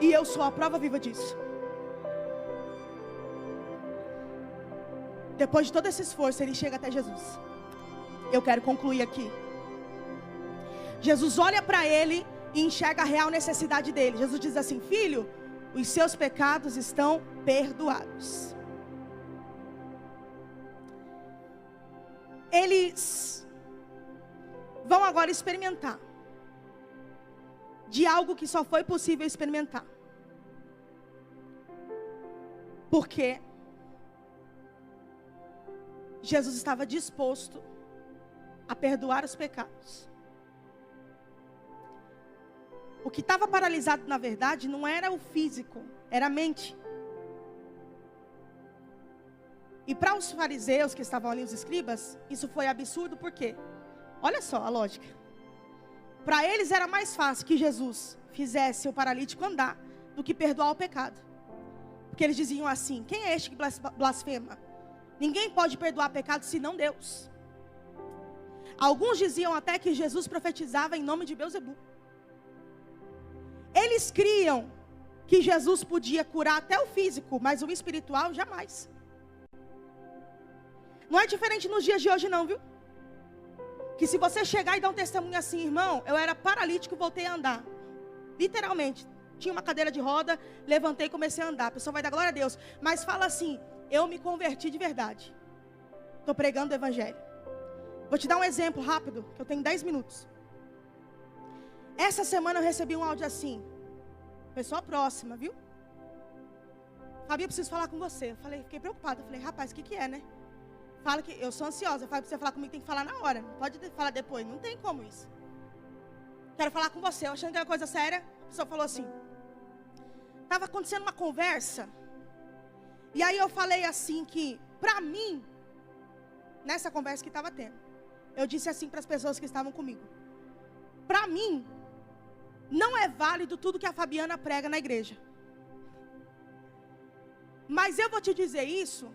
E eu sou a prova viva disso. Depois de todo esse esforço, ele chega até Jesus. Eu quero concluir aqui. Jesus olha para ele e enxerga a real necessidade dele. Jesus diz assim: filho, os seus pecados estão perdoados. Eles vão agora experimentar de algo que só foi possível experimentar. Porque Jesus estava disposto a perdoar os pecados. O que estava paralisado, na verdade, não era o físico, era a mente. E para os fariseus que estavam ali, os escribas, isso foi absurdo, por quê? Olha só a lógica. Para eles era mais fácil que Jesus fizesse o paralítico andar do que perdoar o pecado. Porque eles diziam assim: quem é este que blasfema? Ninguém pode perdoar pecado senão Deus. Alguns diziam até que Jesus profetizava em nome de Beelzebu. Eles criam que Jesus podia curar até o físico, mas o espiritual jamais. Não é diferente nos dias de hoje não, viu? Que se você chegar e dar um testemunho assim: irmão, eu era paralítico e voltei a andar. Literalmente, tinha uma cadeira de roda, levantei e comecei a andar. A pessoa vai dar glória a Deus. Mas fala assim: eu me converti de verdade. Estou pregando o evangelho. Vou te dar um exemplo rápido, que eu tenho 10 minutos. Essa semana eu recebi um áudio assim. Pessoa próxima, viu? Fabi, eu preciso falar com você. Eu falei, fiquei preocupada. Eu falei, rapaz, o que é, né? Fala que eu sou ansiosa. Eu falei, pra você falar comigo tem que falar na hora. Não pode falar depois. Não tem como isso. Quero falar com você. Eu achando que era coisa séria. A pessoa falou assim. Estava acontecendo uma conversa. E aí eu falei assim que, pra mim, nessa conversa que estava tendo, eu disse assim para as pessoas que estavam comigo: pra mim, não é válido tudo que a Fabiana prega na igreja. Mas eu vou te dizer isso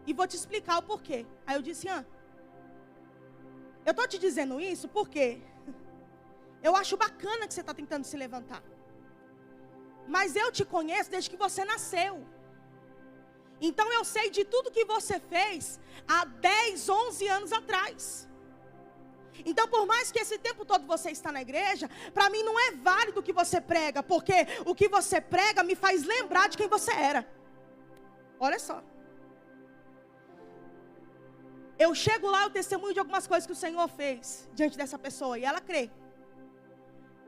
e vou te explicar o porquê. Aí eu disse: eu estou te dizendo isso porque eu acho bacana que você está tentando se levantar. Mas eu te conheço desde que você nasceu. Então eu sei de tudo que você fez há 10, 11 anos atrás. Então por mais que esse tempo todo você está na igreja, para mim não é válido o que você prega, porque o que você prega me faz lembrar de quem você era. Olha só. Eu chego lá, eu testemunho de algumas coisas que o Senhor fez diante dessa pessoa, e ela crê.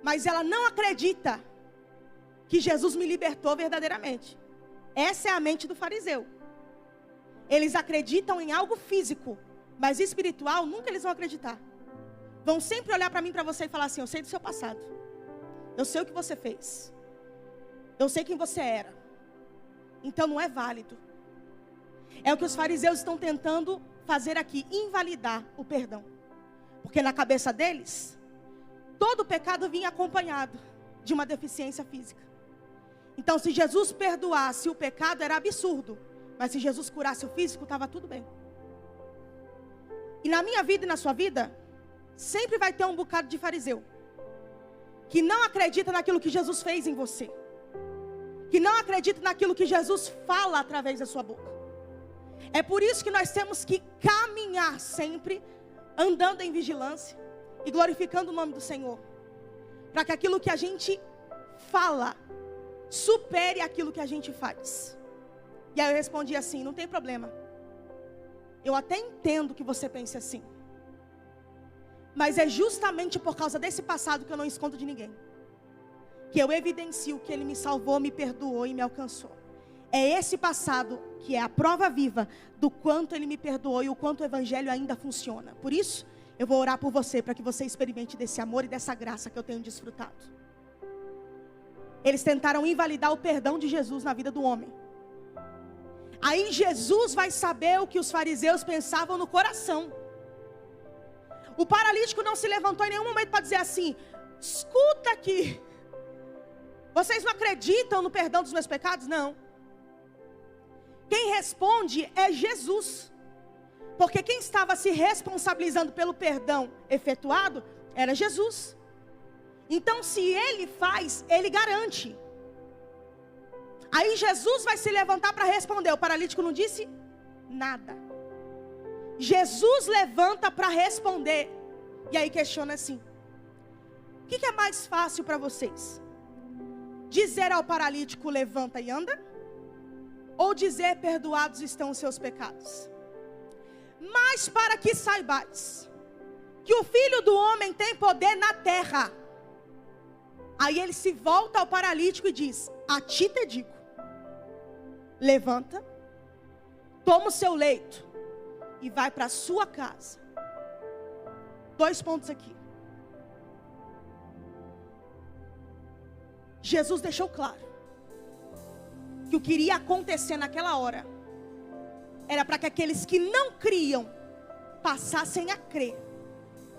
Mas ela não acredita que Jesus me libertou verdadeiramente. Essa é a mente do fariseu. Eles acreditam em algo físico, mas espiritual nunca eles vão acreditar. Vão sempre olhar para mim, para você e falar assim: eu sei do seu passado. Eu sei o que você fez. Eu sei quem você era. então não é válido. É o que os fariseus estão tentando fazer aqui, invalidar o perdão. Porque na cabeça deles, todo pecado vinha acompanhado de uma deficiência física. Então, se Jesus perdoasse o pecado, era absurdo. Mas se Jesus curasse o físico, estava tudo bem. E na minha vida e na sua vida, sempre vai ter um bocado de fariseu que não acredita naquilo que Jesus fez em você, que não acredita naquilo que Jesus fala através da sua boca. É por isso que nós temos que caminhar sempre andando em vigilância e glorificando o nome do Senhor, para que aquilo que a gente fala supere aquilo que a gente faz. E aí eu respondi assim: não tem problema, eu até entendo que você pense assim, mas é justamente por causa desse passado que eu não escondo de ninguém, que eu evidencio que Ele me salvou, me perdoou e me alcançou. É esse passado que é a prova viva do quanto Ele me perdoou e o quanto o Evangelho ainda funciona. Por isso, eu vou orar por você, para que você experimente desse amor e dessa graça que eu tenho desfrutado. Eles tentaram invalidar o perdão de Jesus na vida do homem. Aí Jesus vai saber o que os fariseus pensavam no coração. O paralítico não se levantou em nenhum momento para dizer assim: escuta aqui, vocês não acreditam no perdão dos meus pecados? Não. Quem responde é Jesus. Porque quem estava se responsabilizando pelo perdão efetuado era Jesus. Então, se Ele faz, Ele garante. Aí Jesus vai se levantar para responder. O paralítico não disse nada. Jesus levanta para responder. E aí questiona assim: o que é mais fácil para vocês? Dizer ao paralítico: levanta e anda? Ou dizer: perdoados estão os seus pecados? Mas para que saibais que o Filho do Homem tem poder na terra. Aí ele se volta ao paralítico e diz: a ti te digo, levanta, toma o seu leito e vai para a sua casa. 2 pontos aqui. Jesus deixou claro que o que iria acontecer naquela hora era para que aqueles que não criam passassem a crer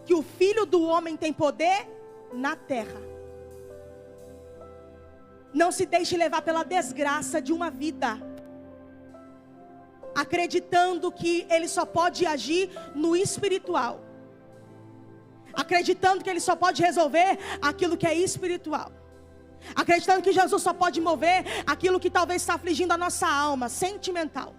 que o Filho do Homem tem poder na terra. Não se deixe levar pela desgraça de uma vida, acreditando que Ele só pode agir no espiritual, acreditando que Ele só pode resolver aquilo que é espiritual, acreditando que Jesus só pode mover aquilo que talvez está afligindo a nossa alma sentimental.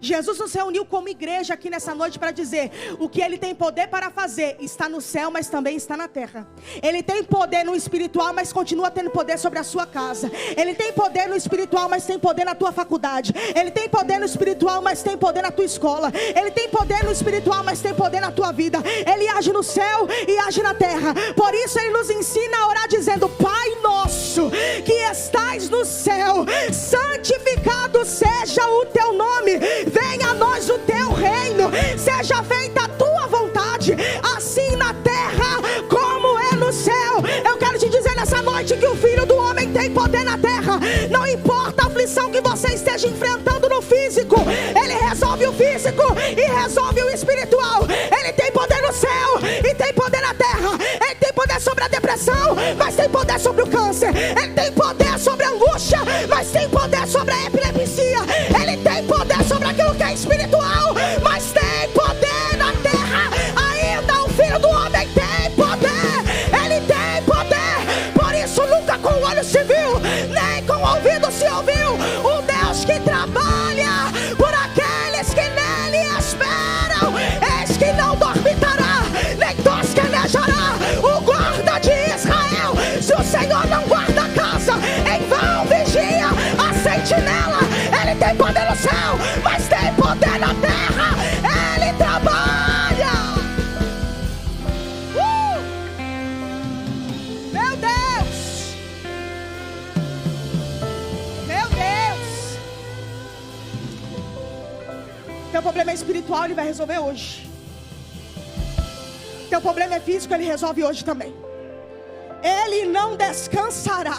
Jesus nos reuniu como igreja aqui nessa noite para dizer: o que Ele tem poder para fazer está no céu, mas também está na terra. Ele tem poder no espiritual, mas continua tendo poder sobre a sua casa. Ele tem poder no espiritual, mas tem poder na tua faculdade. Ele tem poder no espiritual, mas tem poder na tua escola. Ele tem poder no espiritual, mas tem poder na tua vida. Ele age no céu e age na terra. Por isso Ele nos ensina a orar dizendo: Pai nosso que estais no céu, santificado seja o teu nome. Venha a nós o teu reino, seja feita a tua vontade, assim na terra como é no céu. Eu quero te dizer nessa noite que o Filho do Homem tem poder na terra. Não importa a aflição que você esteja enfrentando no físico, Ele resolve o físico e resolve o espiritual. Ele tem poder no céu e tem poder na terra. Ele tem poder sobre a depressão, mas tem poder sobre o câncer. Ele tem poder sobre a angústia, mas tem poder sobre a epilepsia. Ele tem poder sobre aquilo que é espiritual, mas tem poder na terra. Ainda o Filho do Homem tem poder. Ele tem poder. Por isso nunca com o olho se viu, nem com o ouvido se ouviu, o Deus que trabalha por aqueles que nele esperam. Eis que não dormitará, nem tosquenejará o guarda de Israel. Se o Senhor não guarda a casa, em vão vigia a sentinela. Ele tem poder no céu, mas tem poder na terra. Ele trabalha. Meu Deus, meu Deus. Teu problema é espiritual, Ele vai resolver hoje. Teu problema é físico, Ele resolve hoje também. Ele não descansará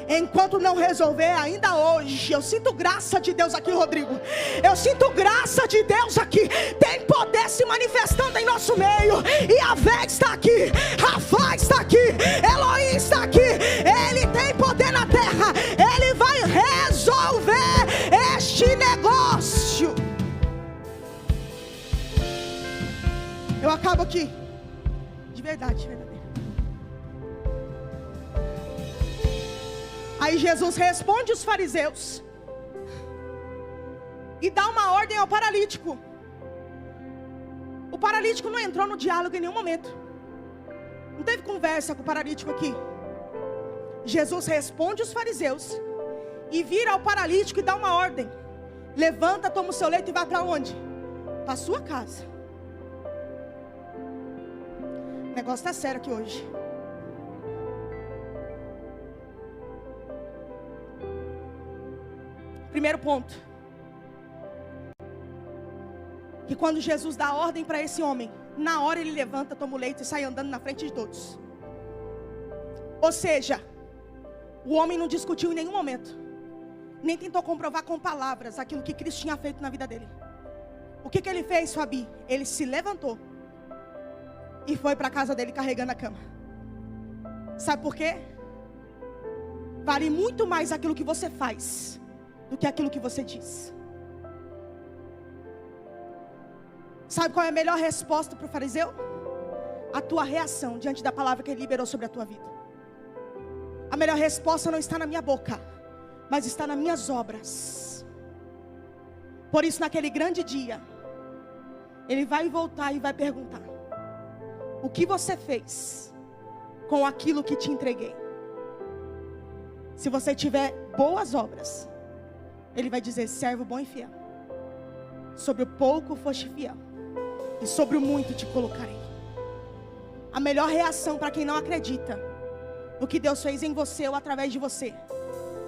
Enquanto não resolver, ainda hoje, eu sinto graça de Deus aqui, Rodrigo. Eu sinto graça de Deus aqui. Tem poder se manifestando em nosso meio. Yahvé está aqui, Rafa está aqui, Elohim está aqui. Ele tem poder na terra. Ele vai resolver este negócio. Eu acabo aqui. De verdade, verdadeiro. Aí Jesus responde os fariseus e dá uma ordem ao paralítico. O paralítico não entrou no diálogo em nenhum momento. Não teve conversa com o paralítico aqui. Jesus responde os fariseus e vira ao paralítico e dá uma ordem: levanta, toma o seu leito e vai para onde? Para a sua casa. O negócio está sério aqui hoje. Primeiro ponto, que quando Jesus dá ordem para esse homem, na hora ele levanta, toma o leito e sai andando na frente de todos. Ou seja, o homem não discutiu em nenhum momento, nem tentou comprovar com palavras aquilo que Cristo tinha feito na vida dele. O que ele fez, Fabi? Ele se levantou e foi para a casa dele carregando a cama. Sabe por quê? Vale muito mais aquilo que você faz do que aquilo que você diz. Sabe qual é a melhor resposta para o fariseu? A tua reação diante da palavra que ele liberou sobre a tua vida. A melhor resposta não está na minha boca, mas está nas minhas obras. Por isso, naquele grande dia, ele vai voltar e vai perguntar: o que você fez com aquilo que te entreguei? Se você tiver boas obras, ele vai dizer: servo bom e fiel, sobre o pouco foste fiel, e sobre o muito te colocarei. A melhor reação para quem não acredita no que Deus fez em você ou através de você,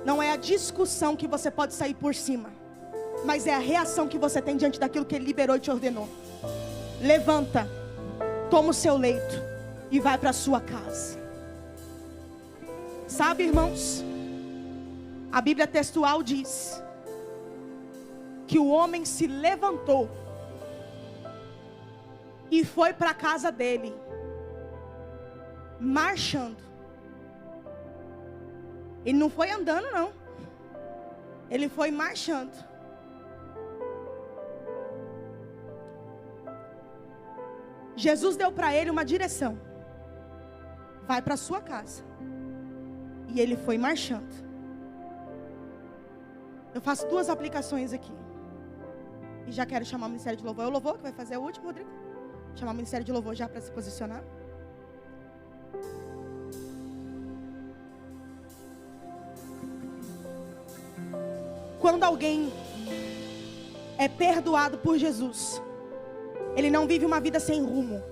não é a discussão que você pode sair por cima, mas é a reação que você tem diante daquilo que Ele liberou e te ordenou. Levanta, toma o seu leito e vai para a sua casa. Sabe, irmãos, a Bíblia textual diz que o homem se levantou e foi para a casa dele, marchando. Ele não foi andando, não. Ele foi marchando. Jesus deu para ele uma direção: vai para a sua casa. E ele foi marchando. Eu faço duas aplicações aqui. E já quero chamar o Ministério de Louvor. É o Louvor que vai fazer o último, Rodrigo? Chamar o Ministério de Louvor já para se posicionar. Quando alguém é perdoado por Jesus, ele não vive uma vida sem rumo.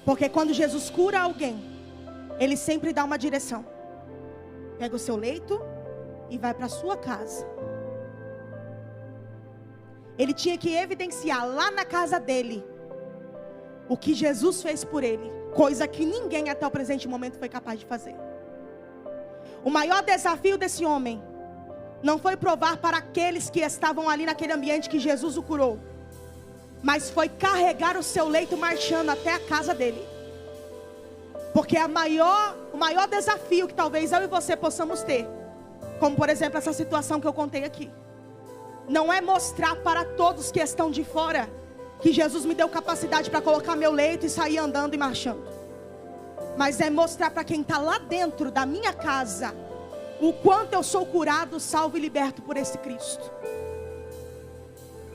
Porque quando Jesus cura alguém, ele sempre dá uma direção: pega o seu leito e vai para a sua casa. Ele tinha que evidenciar lá na casa dele o que Jesus fez por ele, coisa que ninguém até o presente momento foi capaz de fazer. O maior desafio desse homem não foi provar para aqueles que estavam ali naquele ambiente que Jesus o curou, mas foi carregar o seu leito marchando até a casa dele. Porque o maior desafio que talvez eu e você possamos ter, como por exemplo essa situação que eu contei aqui, não é mostrar para todos que estão de fora que Jesus me deu capacidade para colocar meu leito e sair andando e marchando, mas é mostrar para quem está lá dentro da minha casa o quanto eu sou curado, salvo e liberto por esse Cristo.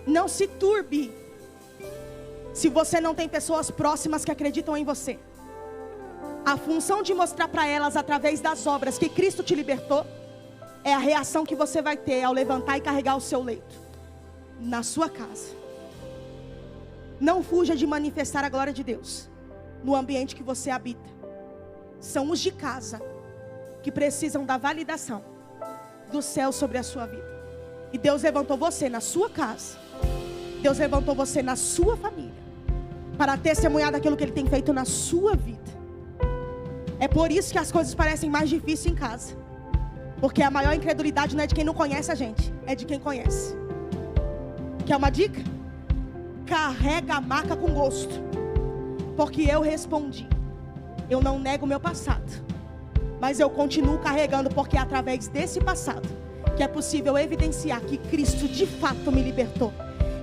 Não se turbe se você não tem pessoas próximas que acreditam em você. A função de mostrar para elas através das obras que Cristo te libertou é a reação que você vai ter ao levantar e carregar o seu leito na sua casa. Não fuja de manifestar a glória de Deus no ambiente que você habita. São os de casa que precisam da validação do céu sobre a sua vida. E Deus levantou você na sua casa, Deus levantou você na sua família, para testemunhar daquilo que Ele tem feito na sua vida. É por isso que as coisas parecem mais difíceis em casa, Porque a maior incredulidade não é de quem não conhece a gente, é de quem conhece. Quer uma dica? Carrega a marca com gosto. Porque eu respondi. Eu não nego o meu passado, mas eu continuo carregando, porque é através desse passado que é possível evidenciar que Cristo de fato me libertou.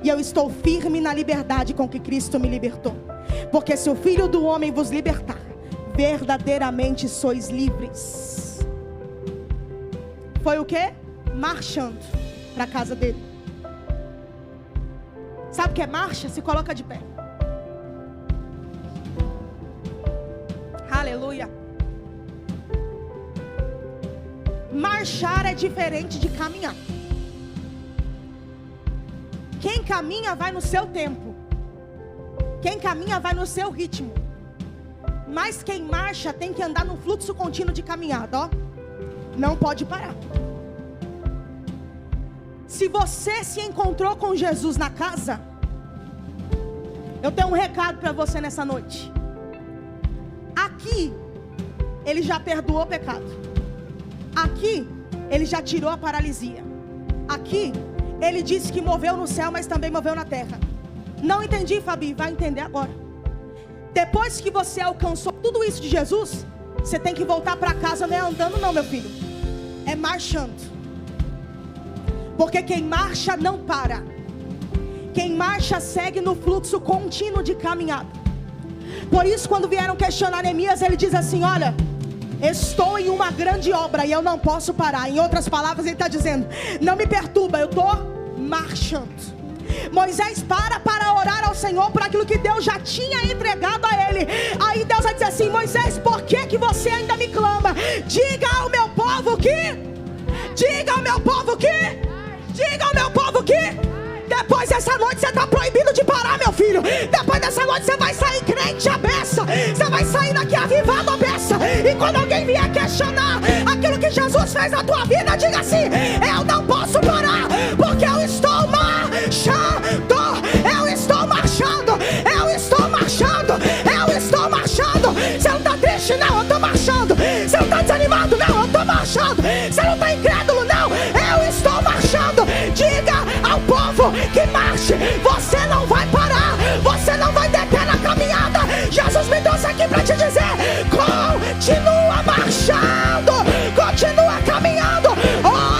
E eu estou firme na liberdade com que Cristo me libertou. Porque se o Filho do Homem vos libertar, verdadeiramente sois livres. Foi o quê? Marchando para a casa dele. Sabe o que é marcha? Se coloca de pé. Aleluia. Marchar é diferente de caminhar. Quem caminha vai no seu tempo. Quem caminha vai no seu ritmo. Mas quem marcha tem que andar num fluxo contínuo de caminhada, ó. Não pode parar. Se você se encontrou com Jesus na casa, eu tenho um recado para você nessa noite. Aqui, Ele já perdoou o pecado. Aqui, Ele já tirou a paralisia. Aqui, Ele disse que moveu no céu, mas também moveu na terra. Não entendi, Fabi? Vai entender agora. Depois que você alcançou tudo isso de Jesus, você tem que voltar para casa. Não é andando não, meu filho, é marchando. Porque quem marcha não para. Quem marcha segue no fluxo contínuo de caminhada. Por isso, quando vieram questionar Neemias, ele diz assim: olha, estou em uma grande obra e eu não posso parar. Em outras palavras, ele está dizendo: não me perturba, eu estou marchando. Moisés para orar ao Senhor por aquilo que Deus já tinha entregado a ele. Aí Deus vai dizer assim: Moisés, por que você ainda me clama? Diga ao meu povo que depois dessa noite você está proibido de parar, meu filho. Depois dessa noite você vai sair crente à beça. Você vai sair daqui avivado à beça. E quando alguém vier questionar aquilo que Jesus fez na tua vida, diga assim: eu não posso parar, porque eu estou marchando. Eu estou marchando. Eu estou marchando. Eu estou marchando. Você não está triste? Não, eu estou marchando. Você não está desanimado? Não, eu estou marchando. Você não está incrédulo? Não, eu estou marchando. Diga ao povo que marche. Você não vai parar. Você não vai deter na caminhada. Jesus me trouxe aqui para te dizer: continua marchando. Continua caminhando. Oh,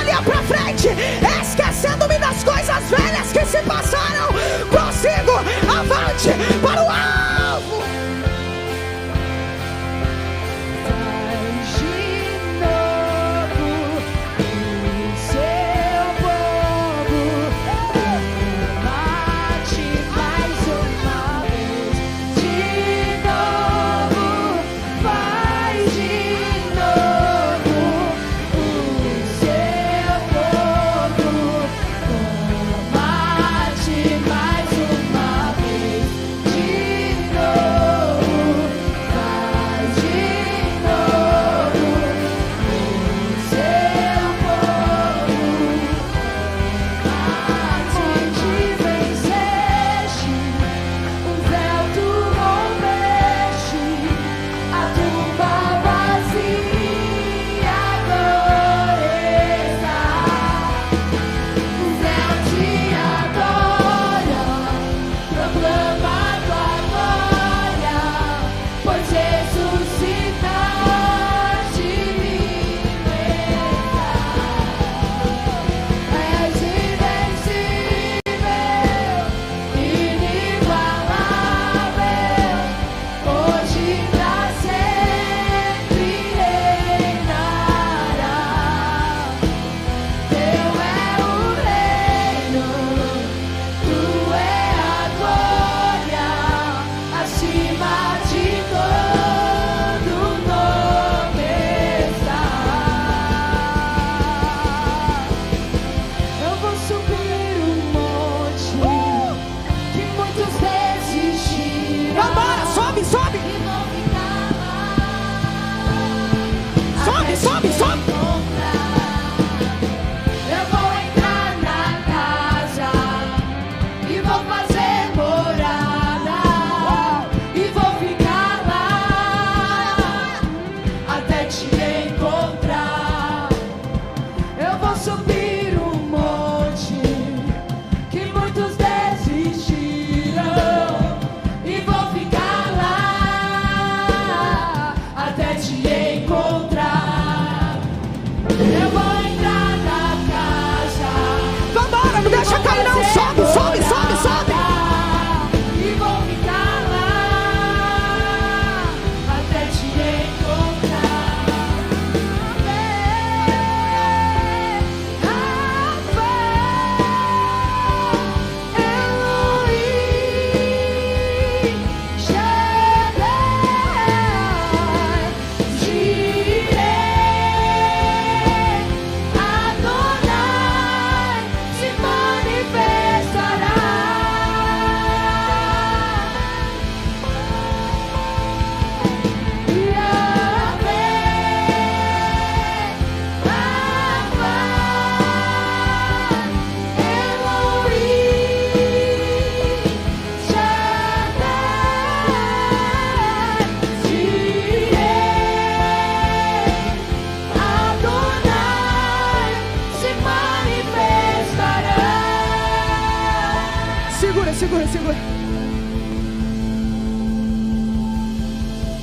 Segura.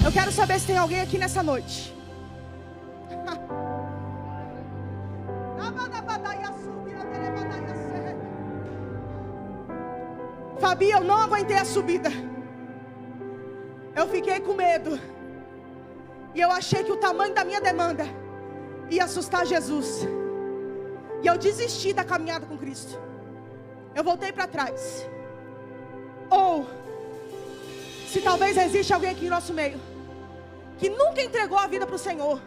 Eu quero saber se tem alguém aqui nessa noite. Fabi, eu não aguentei a subida. Eu fiquei com medo. E eu achei que o tamanho da minha demanda ia assustar Jesus. E eu desisti da caminhada com Cristo. Eu voltei para trás. Ou, se talvez existe alguém aqui no nosso meio que nunca entregou a vida para o Senhor,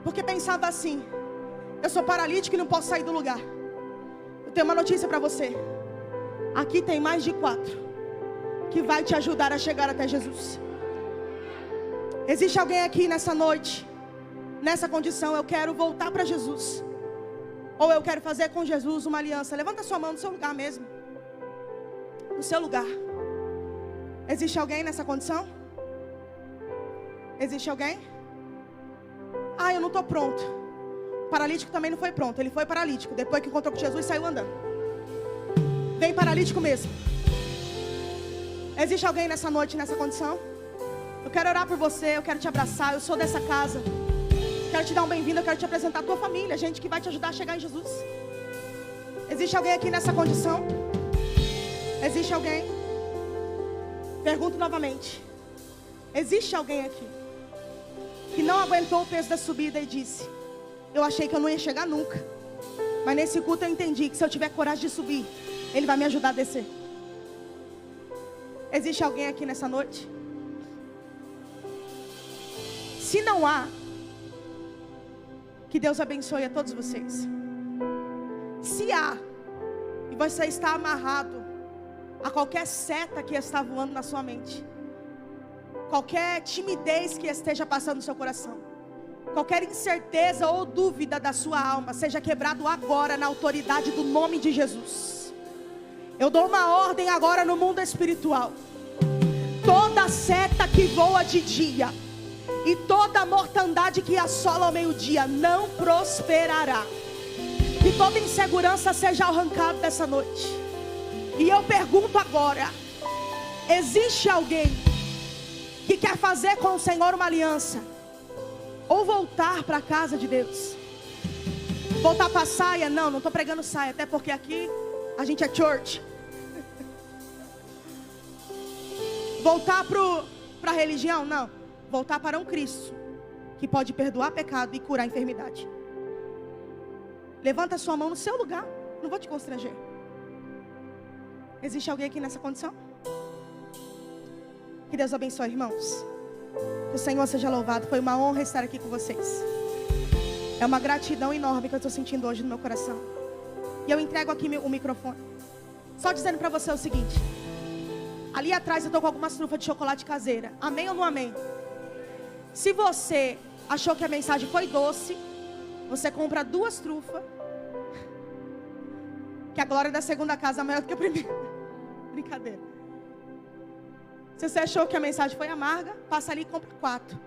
porque pensava assim: eu sou paralítico e não posso sair do lugar. Eu tenho uma notícia para você. Aqui tem mais de 4 que vai te ajudar a chegar até Jesus. Existe alguém aqui nessa noite, nessa condição: eu quero voltar para Jesus, ou eu quero fazer com Jesus uma aliança. Levanta sua mão no seu lugar mesmo. No seu lugar. Existe alguém nessa condição? Existe alguém? Ah, eu não estou pronto. O paralítico também não foi pronto. Ele foi paralítico. Depois que encontrou com Jesus, saiu andando. Vem paralítico mesmo. Existe alguém nessa noite, nessa condição? Eu quero orar por você, eu quero te abraçar. Eu sou dessa casa. Quero te dar um bem-vindo, eu quero te apresentar a tua família. Gente que vai te ajudar a chegar em Jesus. Existe alguém aqui nessa condição? Existe alguém? Pergunto novamente. Existe alguém aqui que não aguentou o peso da subida e disse: eu achei que eu não ia chegar nunca, mas nesse culto eu entendi que se eu tiver coragem de subir, Ele vai me ajudar a descer. Existe alguém aqui nessa noite? Se não há, que Deus abençoe a todos vocês. Se há, e você está amarrado a qualquer seta que está voando na sua mente, qualquer timidez que esteja passando no seu coração, qualquer incerteza ou dúvida da sua alma, seja quebrado agora na autoridade do nome de Jesus. Eu dou uma ordem agora no mundo espiritual: toda seta que voa de dia e toda mortandade que assola ao meio-dia não prosperará. Que toda insegurança seja arrancada dessa noite. E eu pergunto agora: existe alguém que quer fazer com o Senhor uma aliança, ou voltar para a casa de Deus? Voltar para a saia? Não estou pregando saia, até porque aqui a gente é church. Voltar para a religião? Não. Voltar para um Cristo que pode perdoar pecado e curar a enfermidade. Levanta a sua mão no seu lugar. Não vou te constranger. Existe alguém aqui nessa condição? Que Deus abençoe, irmãos. Que o Senhor seja louvado. Foi uma honra estar aqui com vocês. É uma gratidão enorme que eu estou sentindo hoje no meu coração. E eu entrego aqui o microfone, só dizendo para você o seguinte: ali atrás eu estou com algumas trufas de chocolate caseira. Amém ou não amém? Se você achou que a mensagem foi doce, você compra 2 trufas, que a glória da segunda casa é maior do que a primeira. Brincadeira. Se você achou que a mensagem foi amarga, passa ali e compra 4.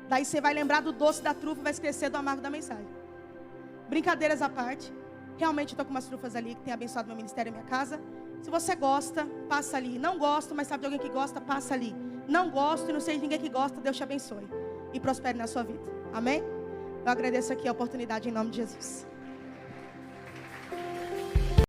Daí você vai lembrar do doce da trufa e vai esquecer do amargo da mensagem. Brincadeiras à parte, realmente estou com umas trufas ali que tem abençoado meu ministério e minha casa. Se você gosta, passa ali. Não gosto, mas sabe de alguém que gosta, passa ali. Não gosto e não sei de ninguém que gosta, Deus te abençoe e prospere na sua vida. Amém? Eu agradeço aqui a oportunidade em nome de Jesus.